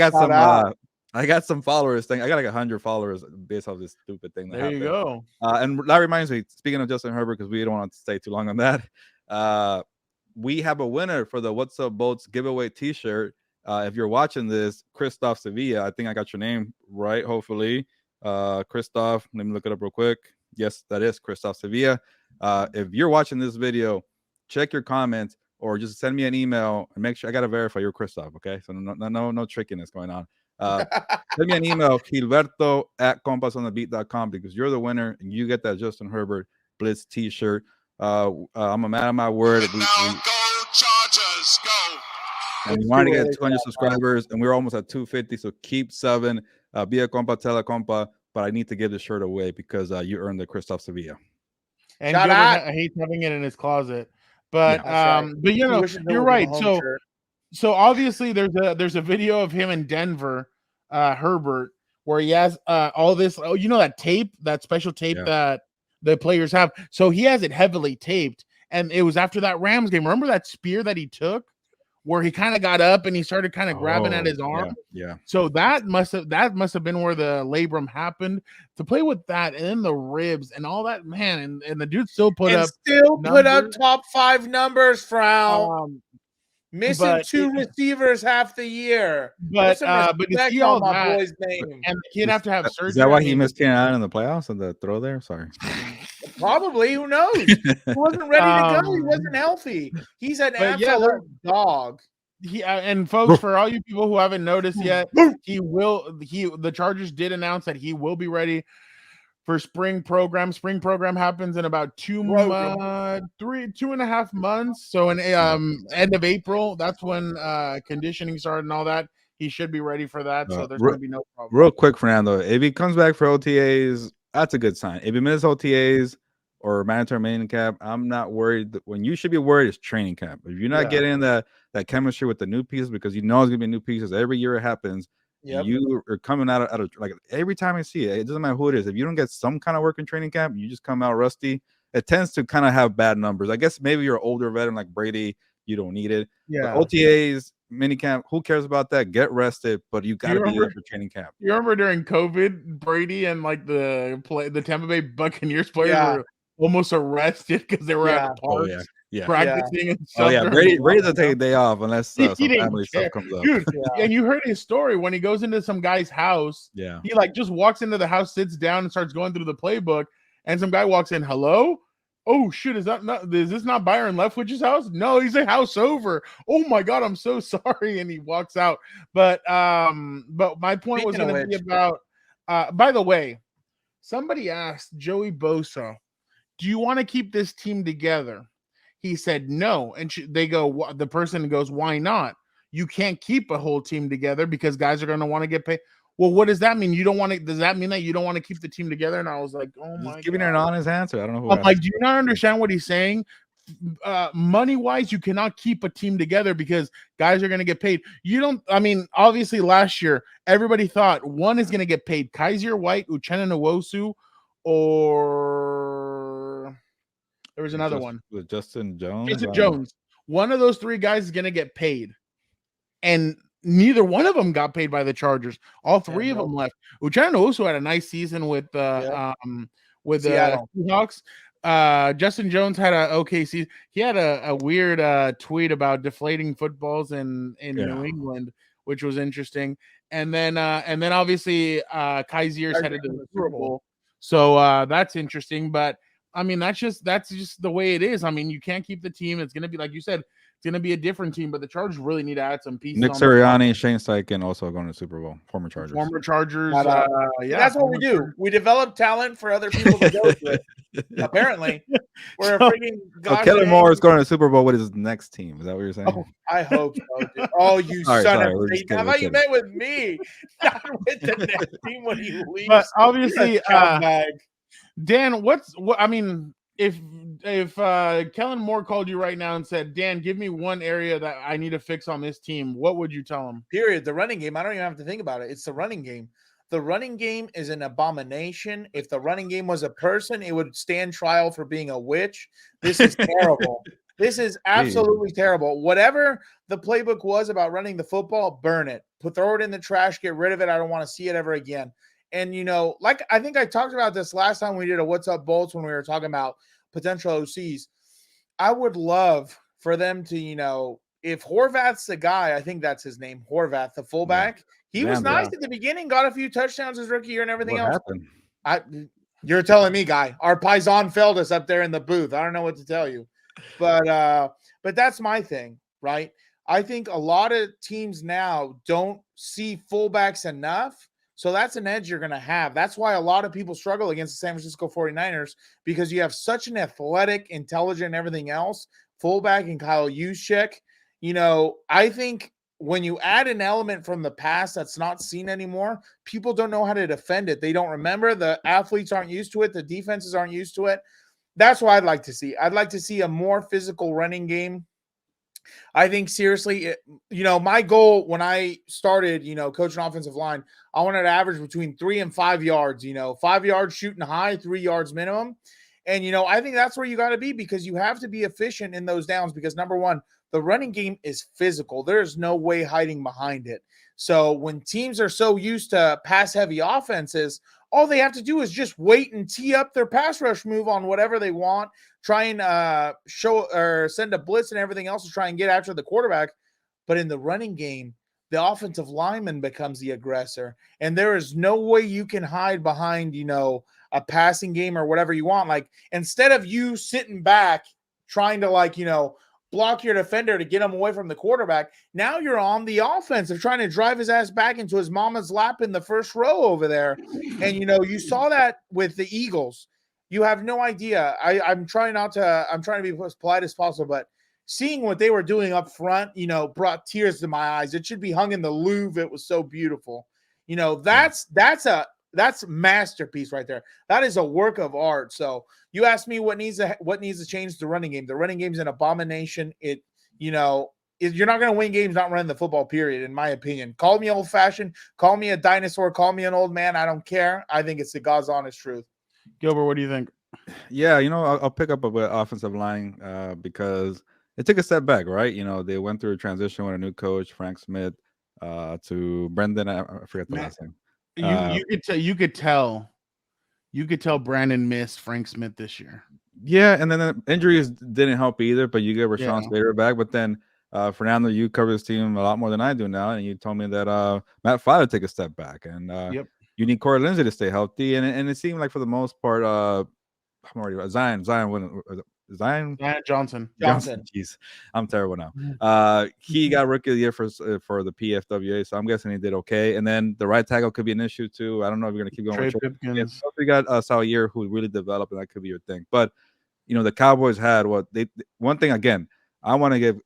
followers. I got like 100 followers based off this stupid thing. There happened. You go. And that reminds me. Speaking of Justin Herbert, because we don't want to stay too long on that. We have a winner for the What's Up Boats giveaway T-shirt. If you're watching this, Christoph Sevilla, I think I got your name right. Hopefully, Christoph. Let me look it up real quick. Yes, that is Christoph Sevilla. If you're watching this video, check your comments or just send me an email and make sure I got to verify you're Christoph. Okay, so no trickiness going on. Send me an email, Gilberto at compasonthebeat.com, because you're the winner and you get that Justin Herbert Blitz T-shirt. I'm a man of my word. Go Chargers, go! And we wanted to get 200 subscribers, and we're almost at 250. So keep subbing. Be a compa, tell a compa. But I need to give the shirt away because you earned the Christoph Sevilla. And I hate having it in his closet. But but you know, you're right. So obviously there's a video of him in Denver, Herbert, where he has all this. Oh, you know that tape, that special tape that the players have. So he has it heavily taped, and it was after that Rams game. Remember that spear that he took, where he kind of got up and he started kind of grabbing at his arm. Yeah. So that must have been where the labrum happened. To play with that and then the ribs and all that, man, and the dude still put up top 5 numbers, Frau. Missing 2 receivers half the year. But to see all my boy's name, and the kid have to have surgery. Is that why he missed Keenan Allen in the playoffs and the throw there? Sorry. Probably. Who knows? He wasn't ready to go. He wasn't healthy. He's an absolute dog. And folks, for all you people who haven't noticed yet, the Chargers did announce that he will be ready for spring program. Spring program happens in about 2.5 months. So in end of April, that's when conditioning started and all that. He should be ready for that. So there's going to be no problem. Real quick, Fernando, if he comes back for OTAs, that's a good sign. If he misses OTAs or mandatory training camp, I'm not worried. When you should be worried is training camp. If you're not getting that chemistry with the new pieces, because you know it's gonna be new pieces every year it happens. You are coming out of like every time I see it. It doesn't matter who it is. If you don't get some kind of work in training camp, you just come out rusty. It tends to kind of have bad numbers. I guess maybe you're an older veteran like Brady, you don't need it. Yeah. But OTAs, minicamp, who cares about that? Get rested, but you got to be there for training camp. You remember during COVID, Brady and like the Tampa Bay Buccaneers players were almost arrested because they were at parks practicing and stuff. Oh yeah, Brady doesn't take a day off unless some family stuff comes up. Dude, and you heard his story when he goes into some guy's house. Yeah, he like just walks into the house, sits down, and starts going through the playbook. And some guy walks in. Hello. Oh shit! Is this not Byron Leftwich's house? No, he's a house over. Oh my god, I'm so sorry. And he walks out. But my point was going to be about. By the way, somebody asked Joey Bosa, "Do you want to keep this team together?" He said no, and the person goes, "Why not?" you can't keep a whole team together because guys are going to want to get paid. Well, what does that mean? You don't want to? Does that mean that you don't want to keep the team together? And I was like, oh my, giving her an honest answer. I don't know who. I'm like, do you not understand what he's saying? Money wise, you cannot keep a team together because guys are going to get paid. You don't. I mean, obviously, last year everybody thought one is going to get paid: Kaiser White, Uchenna Nwosu, or there was another one with Justin Jones. Justin Jones. One of those three guys is going to get paid, and neither one of them got paid by the Chargers. All three of them left. Uchenna Nwosu had a nice season with the Seahawks. Justin Jones had a okay season. He had a weird tweet about deflating footballs in New England, which was interesting. And then obviously Kaiser's headed to the Super Bowl. So that's interesting. But I mean, that's just the way it is. I mean, you can't keep the team. It's gonna be like you said. It's going to be a different team, but the Chargers really need to add some pieces. Nick Sirianni, Shane Steichen also going to the Super Bowl. Former Chargers. That's what we do. We develop talent for other people to go to it. Apparently, we're a freaking. Kellen Moore is going to the Super Bowl with his next team. Is that what you're saying? Oh, I hope so. Dude. Oh, you son of a! How about you met with me, not with the next team when he leaves? But obviously, Dan, I mean. If Kellen Moore called you right now and said, Dan, give me one area that I need to fix on this team, what would you tell him? Period. The running game. I don't even have to think about it. It's the running game. The running game is an abomination. If the running game was a person, it would stand trial for being a witch. This is terrible. This is absolutely terrible. Whatever the playbook was about running the football, burn it. Throw it in the trash. Get rid of it. I don't want to see it ever again. And, like I think I talked about this last time we did a What's Up Bolts when we were talking about potential OCs. I would love for them to, if Horvath's the guy, I think that's his name, Horvath, the fullback. He was nice at the beginning, got a few touchdowns his rookie year and everything else. You're telling me, guy. Our Paisan failed us up there in the booth. I don't know what to tell you. But that's my thing, right? I think a lot of teams now don't see fullbacks enough. So that's an edge you're going to have. That's why a lot of people struggle against the San Francisco 49ers, because you have such an athletic, intelligent, everything else fullback in Kyle Juszczyk. I think when you add an element from the past that's not seen anymore, people don't know how to defend it. They don't remember. The athletes aren't used to it. The defenses aren't used to it. That's what I'd like to see. I'd like to see a more physical running game. I think seriously, my goal when I started, coaching offensive line, I wanted to average between 3 and 5 yards, 5 yards shooting high, 3 yards minimum. And, I think that's where you got to be, because you have to be efficient in those downs, because number one, the running game is physical. There's no way hiding behind it. So when teams are so used to pass heavy offenses, all they have to do is just wait and tee up their pass rush move on whatever they want, try and show or send a blitz and everything else to try and get after the quarterback. But in the running game, the offensive lineman becomes the aggressor. And there is no way you can hide behind, a passing game or whatever you want. Like, instead of you sitting back trying to block your defender to get him away from the quarterback, now you're on the offensive trying to drive his ass back into his mama's lap in the first row over there. And, you saw that with the Eagles. You have no idea. I'm trying to be as polite as possible, but seeing what they were doing up front, brought tears to my eyes. It should be hung in the Louvre. It was so beautiful. That's masterpiece right there. That is a work of art. So you asked me what needs to change the running game. The running game is an abomination. You're not going to win games not running the football, period, in my opinion. Call me old-fashioned, call me a dinosaur, call me an old man. I don't care. I think it's the God's honest truth. Gilbert, what do you think? Yeah, I'll pick up a bit offensive line because it took a step back, right? They went through a transition with a new coach, Frank Smith, to Brendan. I forget the last name. You could tell Brandon missed Frank Smith this year. Yeah, and then the injuries didn't help either. But you get Rashawn Slater back, but then Fernando, you cover this team a lot more than I do now, and you told me that Matt Fowler took a step back, and you need Corey Lindsey to stay healthy, and it seemed like for the most part, Zion Johnson. Jeez, I'm terrible now. He got rookie of the year for the PFWA, so I'm guessing he did okay. And then the right tackle could be an issue too. I don't know if you're gonna keep going. Trey Pipkins. We got Salier, who really developed, and that could be your thing. But the Cowboys had one thing again. I want to give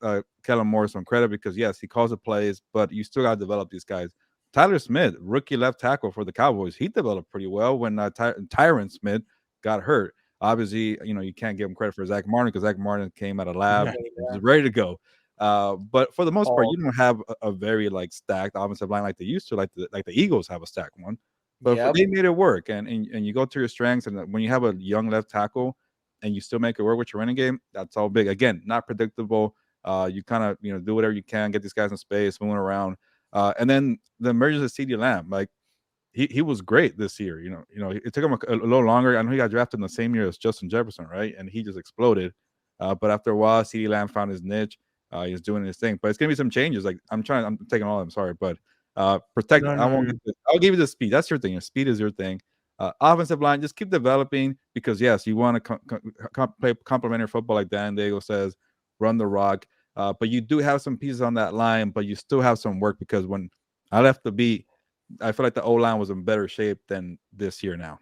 Kellen Moore some credit because, yes, he calls the plays, but you still got to develop these guys. Tyler Smith, rookie left tackle for the Cowboys, he developed pretty well when Tyron Smith got hurt. Obviously, you can't give him credit for Zach Martin because Zach Martin came out of lab and was ready to go. But for the most part, you don't have a very stacked offensive line like they used to, like the Eagles have a stacked one. But they made it work, and you go to your strengths, and when you have a young left tackle and you still make it work with your running game, that's all big. Again, not predictable. You kind of do whatever you can, get these guys in space, moving around, and then the emergence of CeeDee Lamb, he was great this year. It took him a little longer. I know he got drafted in the same year as Justin Jefferson, right? And he just exploded. But after a while, CeeDee Lamb found his niche. He's doing his thing. But it's gonna be some changes. I'm taking all of them. Sorry, but protect. No, I'll give you the speed. That's your thing. Your speed is your thing. Offensive line, just keep developing because yes, you want to play complementary football like Dan Diego says, run the rock. But you do have some pieces on that line, but you still have some work because when I left the beat, I feel like the O-line was in better shape than this year now.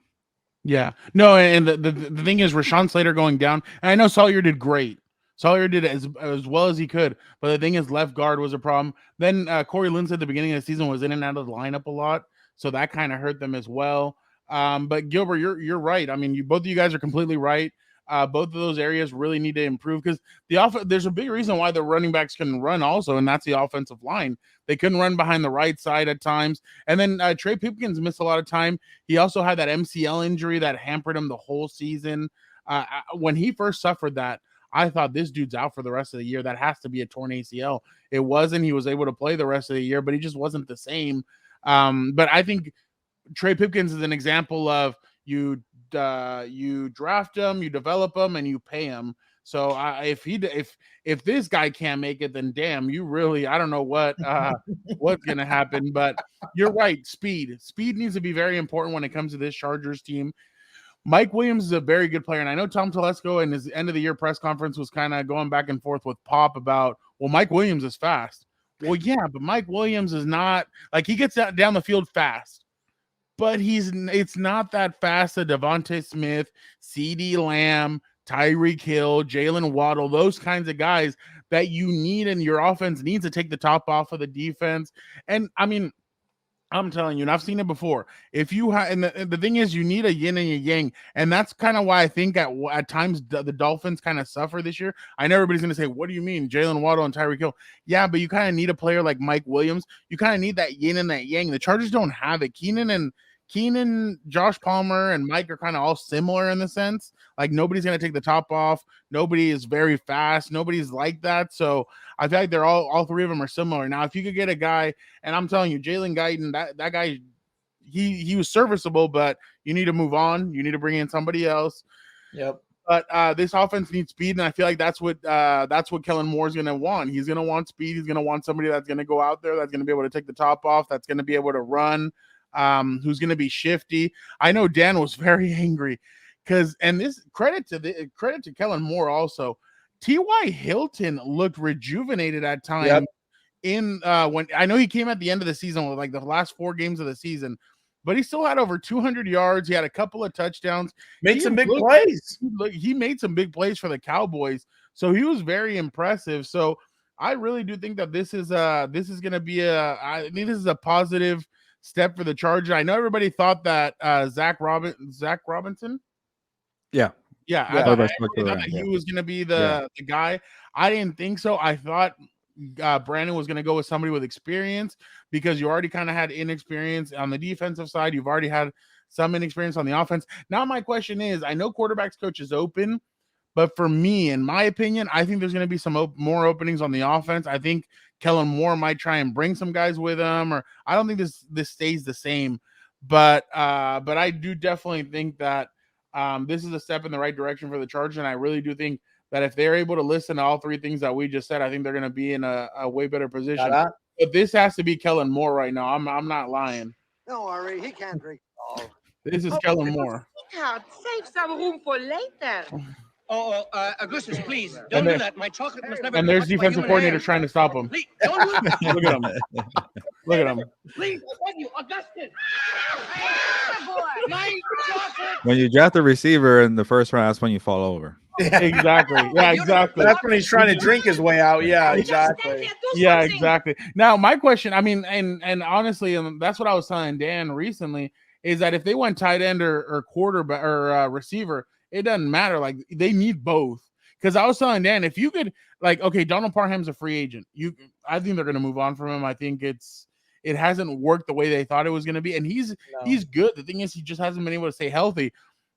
Yeah. No, and the thing is Rashawn Slater going down. And I know Sawyer did great. Sawyer did as well as he could. But the thing is left guard was a problem. Then Corey Lindsey at the beginning of the season was in and out of the lineup a lot. So that kind of hurt them as well. But Gilbert, you're right. I mean, both of you guys are completely right. Both of those areas really need to improve because there's a big reason why the running backs can run also, and that's the offensive line. They couldn't run behind the right side at times. And then Trey Pipkins missed a lot of time. He also had that MCL injury that hampered him the whole season. When he first suffered that, I thought this dude's out for the rest of the year. That has to be a torn ACL. It wasn't. He was able to play the rest of the year, but he just wasn't the same. But I think Trey Pipkins is an example of you draft him, you develop him, and you pay him. So if this guy can't make it, then damn, you really, I don't know what's gonna happen. But you're right, speed needs to be very important when it comes to this Chargers team. Mike Williams is a very good player, and I know Tom Telesco in his end of the year press conference was kind of going back and forth with Pop about, well, Mike Williams is fast. Well, yeah, but Mike Williams is not he gets down the field fast. But it's not that fast. Devontae Smith, CeeDee Lamb, Tyreek Hill, Jalen Waddle, those kinds of guys that you need in your offense needs to take the top off of the defense. And I mean, I'm telling you, and I've seen it before. If you have, and the thing is, you need a yin and a yang, and that's kind of why I think at times the Dolphins kind of suffer this year. I know everybody's going to say, "What do you mean, Jalen Waddle and Tyreek Hill?" Yeah, but you kind of need a player like Mike Williams. You kind of need that yin and that yang. The Chargers don't have it. Keenan, Josh Palmer, and Mike are kind of all similar in the sense. Like nobody's going to take the top off. Nobody is very fast. Nobody's like that. So I feel like they're all three of them are similar. Now, if you could get a guy, and I'm telling you, Jalen Guyton, that guy, he was serviceable, but you need to move on. You need to bring in somebody else. Yep. But this offense needs speed, and I feel like that's what Kellen Moore is going to want. He's going to want speed. He's going to want somebody that's going to go out there, that's going to be able to take the top off, that's going to be able to run. Who's going to be shifty. I know Dan was very angry and this credit to Kellen Moore also. T.Y. Hilton looked rejuvenated at times when I know he came at the end of the season with the last 4 games of the season, but he still had over 200 yards. He had a couple of touchdowns. Made some big plays. He made some big plays for the Cowboys. So he was very impressive. So I really do think that this is going to be this is a positive step for the Chargers. I know everybody thought that Zach Robinson. Yeah. I thought that he was going to be the guy. I didn't think so. I thought Brandon was going to go with somebody with experience because you already kind of had inexperience on the defensive side. You've already had some inexperience on the offense. Now my question is, I know quarterbacks coach is open, but for me, in my opinion, I think there's going to be some more openings on the offense. I think Kellen Moore might try and bring some guys with him, or I don't think this stays the same. But I do definitely think that this is a step in the right direction for the Chargers, and I really do think that if they're able to listen to all 3 things that we just said, I think they're going to be in a way better position. But this has to be Kellen Moore right now. I'm not lying. Don't worry, he can't drink. This is Kellen Moore. Save some room for later. Augustus, please don't do that. My chocolate must never. And there's defensive coordinator trying to stop him. Please, don't do that. Look at him. Look at him. Please, I beg you, Augustus. My chocolate. When you draft a receiver in the first round, that's when you fall over. Exactly. Yeah, exactly. That's when he's trying to drink his way out. Yeah, exactly. Yeah, exactly. Now, my question, I mean, and honestly, that's what I was telling Dan recently, is that if they went tight end or quarterback or receiver, it doesn't matter. Like, they need both. Because I was telling Dan, if you could, like, okay, Donald Parham's a free agent. I think they're going to move on from him. I think it hasn't worked the way they thought it was going to be, and he's good. The thing is, he just hasn't been able to stay healthy.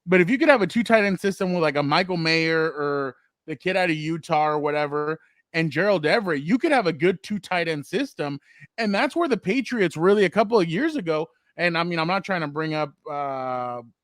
But if you could have a 2 tight end system with like a Michael Mayer or the kid out of Utah or whatever, and Gerald Everett, you could have a good 2 tight end system. And that's where the Patriots really a couple of years ago, and I mean, I'm not trying to bring up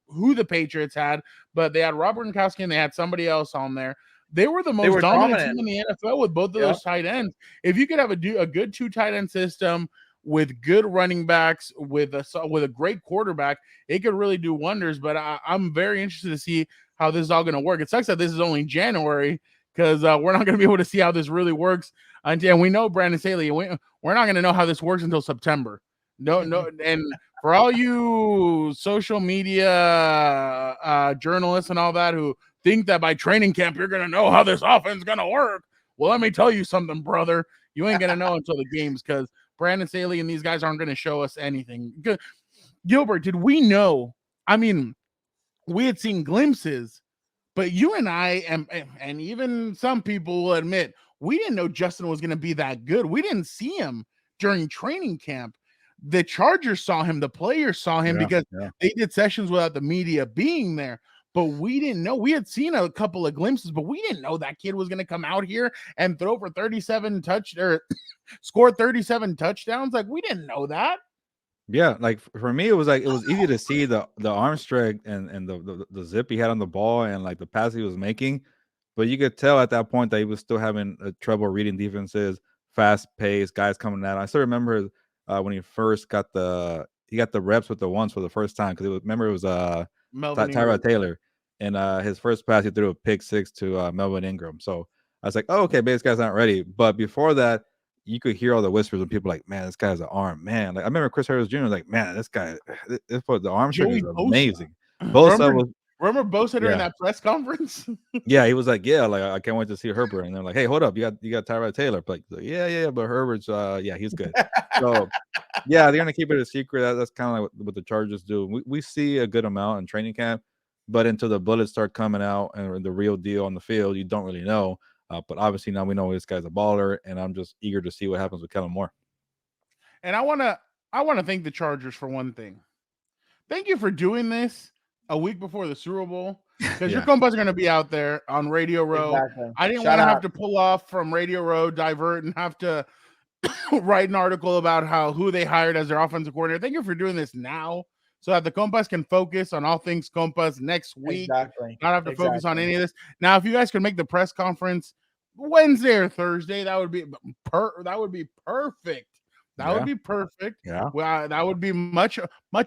who the Patriots had, but they had Robert Gronkowski and they had somebody else on there. They were the most dominant team in the NFL with both of those tight ends. If you could have a good 2 tight end system with good running backs, with a great quarterback, it could really do wonders. But I'm very interested to see how this is all going to work. It sucks that this is only January, because we're not going to be able to see how this really works. And we know Brandon Staley, we're not going to know how this works until September. No. And for all you social media journalists and all that who think that by training camp you're going to know how this offense is going to work, well, let me tell you something, brother. You ain't going to know until the games, because Brandon Staley and these guys aren't going to show us anything. Gilbert, did we know? I mean, we had seen glimpses, but you and I, and even some people will admit, we didn't know Justin was going to be that good. We didn't see him during training camp. The Chargers saw him. The players saw him because they did sessions without the media being there. But we didn't know. We had seen a couple of glimpses, but we didn't know that kid was going to come out here and throw for 37 score 37 touchdowns. Like, we didn't know that. Yeah, like for me, it was easy to see the arm strength and the zip he had on the ball and like the pass he was making, but you could tell at that point that he was still having trouble reading defenses, fast pace, guys coming at him. I still remember when he first got the reps with the ones for the first time, because it was Tyrod Taylor, and his first pass he threw a pick 6 to Melvin Ingram. So I was like, oh, okay, maybe this guy's not ready. But before that, you could hear all the whispers and people like, man, this guy's an arm, man. Like, I remember Chris Harris Jr. was like, man, this guy, the arm strength is amazing. Remember Bosa during that press conference? Yeah, he was like, yeah, like I can't wait to see Herbert. And they're like, hey, hold up, you got Tyrod Taylor. But like, yeah, but Herbert's he's good. So yeah, they're gonna keep it a secret. That's kind of like what the Chargers do. We see a good amount in training camp, but until the bullets start coming out and the real deal on the field, you don't really know. But obviously now we know this guy's a baller, and I'm just eager to see what happens with Kellen Moore. And I want to thank the Chargers for one thing. Thank you for doing this a week before the Super Bowl, because your compas are going to be out there on Radio Row. Exactly. I didn't want to have to pull off from Radio Row, divert, and have to write an article about who they hired as their offensive coordinator. Thank you for doing this now, so that the Compas can focus on all things Compas next week. Exactly. Not have to focus on any of this. Now, if you guys could make the press conference Wednesday or Thursday, that would be perfect. That would be perfect. Yeah. Well, that would be much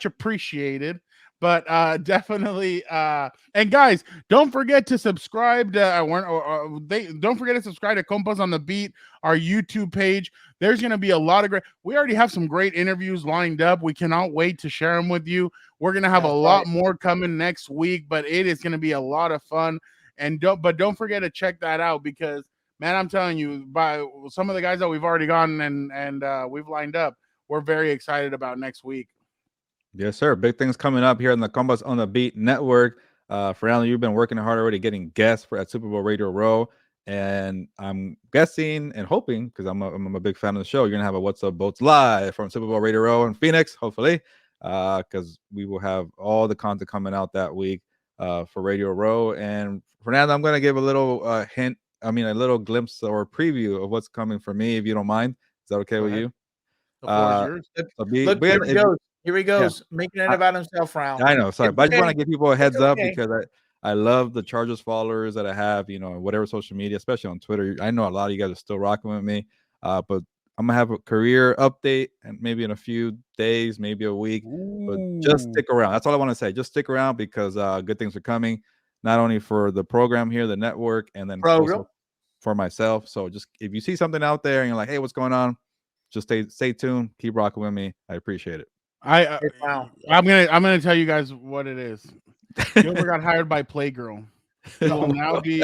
appreciated. But definitely, and guys, don't forget to subscribe to don't forget to subscribe to Compas on the Beat, our YouTube page. There's going to be a lot of we already have some great interviews lined up. We cannot wait to share them with you. We're going to have a lot more coming next week, but it is going to be a lot of fun. And don't forget to check that out, because man, I'm telling you, by some of the guys that we've already gotten and we've lined up, we're very excited about next week. Yes, sir. Big things coming up here on the COMPAS on the Beat Network. Fernando, you've been working hard already getting guests at Super Bowl Radio Row. And I'm guessing and hoping, because I'm a big fan of the show, you're going to have a What's Up Boats live from Super Bowl Radio Row in Phoenix, hopefully, because we will have all the content coming out that week for Radio Row. And Fernando, I'm going to give a little a little glimpse or preview of what's coming for me, if you don't mind. Is that okay with you? Here he goes, making it about himself round. I know, sorry, but I just want to give people a heads up, because I love the Chargers followers that I have, whatever social media, especially on Twitter. I know a lot of you guys are still rocking with me, but I'm gonna have a career update and maybe in a few days, maybe a week. But just stick around. That's all I want to say. Just stick around, because good things are coming, not only for the program here, the network, and then also for myself. So just if you see something out there and you're like, hey, what's going on? Just stay tuned. Keep rocking with me. I appreciate it. I'm gonna tell you guys what it is. Gilbert got hired by Playgirl. He will now be.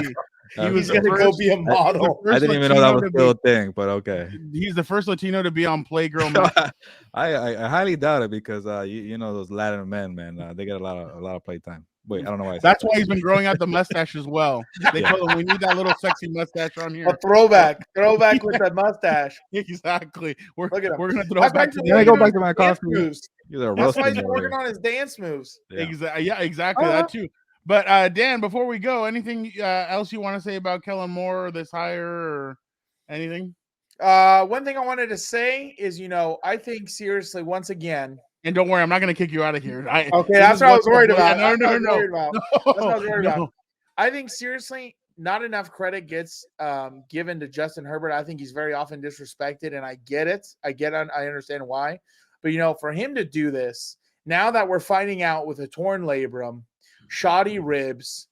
He's going to go be a model. I didn't even know that was still a thing, but okay. He's the first Latino to be on Playgirl. I highly doubt it because you know those Latin men, man, they get a lot of playtime. Wait, I don't know why. That's why he's been growing out the mustache as well. They told him we need that little sexy mustache on here. A throwback with that mustache. Exactly. We're Look at him. gonna throw back to I go back to my costume. That's why he's working on his dance moves. Yeah, exactly. That too. But Dan, before we go, anything else you want to say about Kellen Moore or this hire or anything? One thing I wanted to say is, I think seriously, once again. And don't worry, I'm not going to kick you out of here. Okay, that's what I was worried about. No. I think seriously, not enough credit gets given to Justin Herbert. I think he's very often disrespected, and I get it. I understand why. But, for him to do this, now that we're finding out with a torn labrum, shoddy ribs,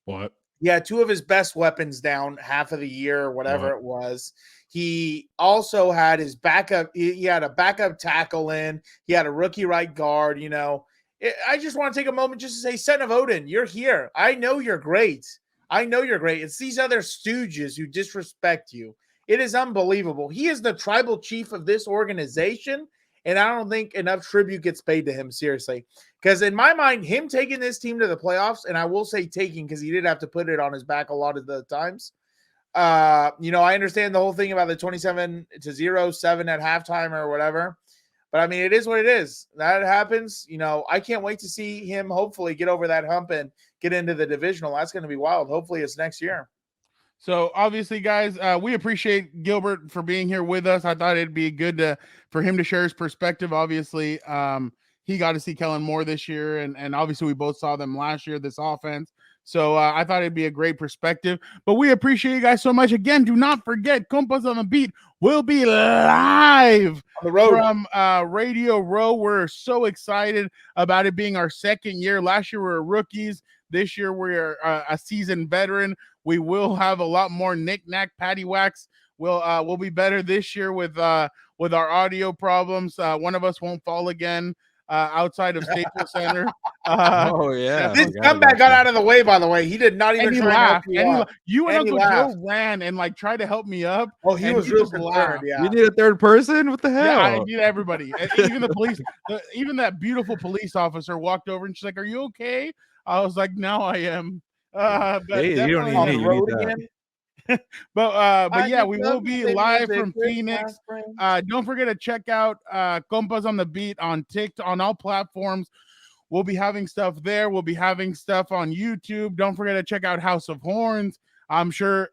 what? Yeah, two of his best weapons down half of the year or whatever it was. He also had his backup. He had a backup tackle in. He had a rookie right guard. I just want to take a moment just to say, Son of Odin, you're here. I know you're great. It's these other stooges who disrespect you. It is unbelievable. He is the tribal chief of this organization, and I don't think enough tribute gets paid to him, seriously. Because in my mind, him taking this team to the playoffs, and I will say taking because he did have to put it on his back a lot of the times. I understand the whole thing about the 27-0, 7 at halftime or whatever. But, I mean, it is what it is. That happens. I can't wait to see him hopefully get over that hump and get into the divisional. That's going to be wild. Hopefully it's next year. So, obviously, guys, we appreciate Gilbert for being here with us. I thought it'd be good for him to share his perspective. Obviously, he got to see Kellen Moore this year, and obviously we both saw them last year, this offense. So I thought it'd be a great perspective. But we appreciate you guys so much. Again, do not forget, Compas on the Beat will be live on the road from Radio Row. We're so excited about it being our second year. Last year we were rookies. This year we're a seasoned veteran. We will have a lot more knick-knack, paddywhacks. We'll be better this year with our audio problems. One of us won't fall again outside of Staples Center. This comeback got out of the way, by the way. He did not even try to help you up. You and Uncle Joe ran and tried to help me up. Oh, he was real concerned. Yeah. You need a third person? What the hell? Yeah, I need everybody. Even the police, even that beautiful police officer walked over and she's like, "Are you okay?" I was like, "No, I am." But you don't need me. You need that. But yeah, we will be live from Phoenix. Don't forget to check out Compas on the Beat on TikTok, on all platforms. We'll be having stuff there. We'll be having stuff on YouTube. Don't forget to check out House of Horns. I'm sure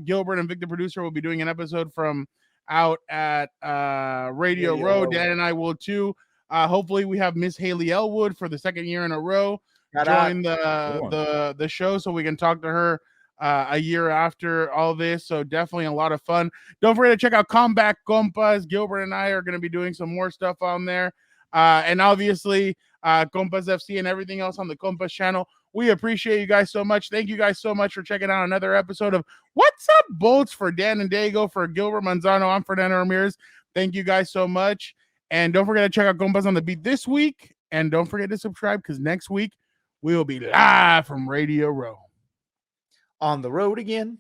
Gilbert and Vic, the producer, will be doing an episode from out at Radio Row. Dan and I will too. Hopefully we have Miss Haley Elwood for the second year in a row join the show so we can talk to her a year after all this. So definitely a lot of fun. Don't forget to check out Comeback Compas. Gilbert and I are going to be doing some more stuff on there. And obviously Compas FC and everything else on the Compas channel. We appreciate you guys so much. Thank you guys so much for checking out another episode of What's Up Bolts for Dan and Dago, for Gilbert Manzano. I'm Fernando Ramirez. Thank you guys so much. And don't forget to check out Compas on the Beat this week. And don't forget to subscribe because next week we will be live from Radio Row. On the road again.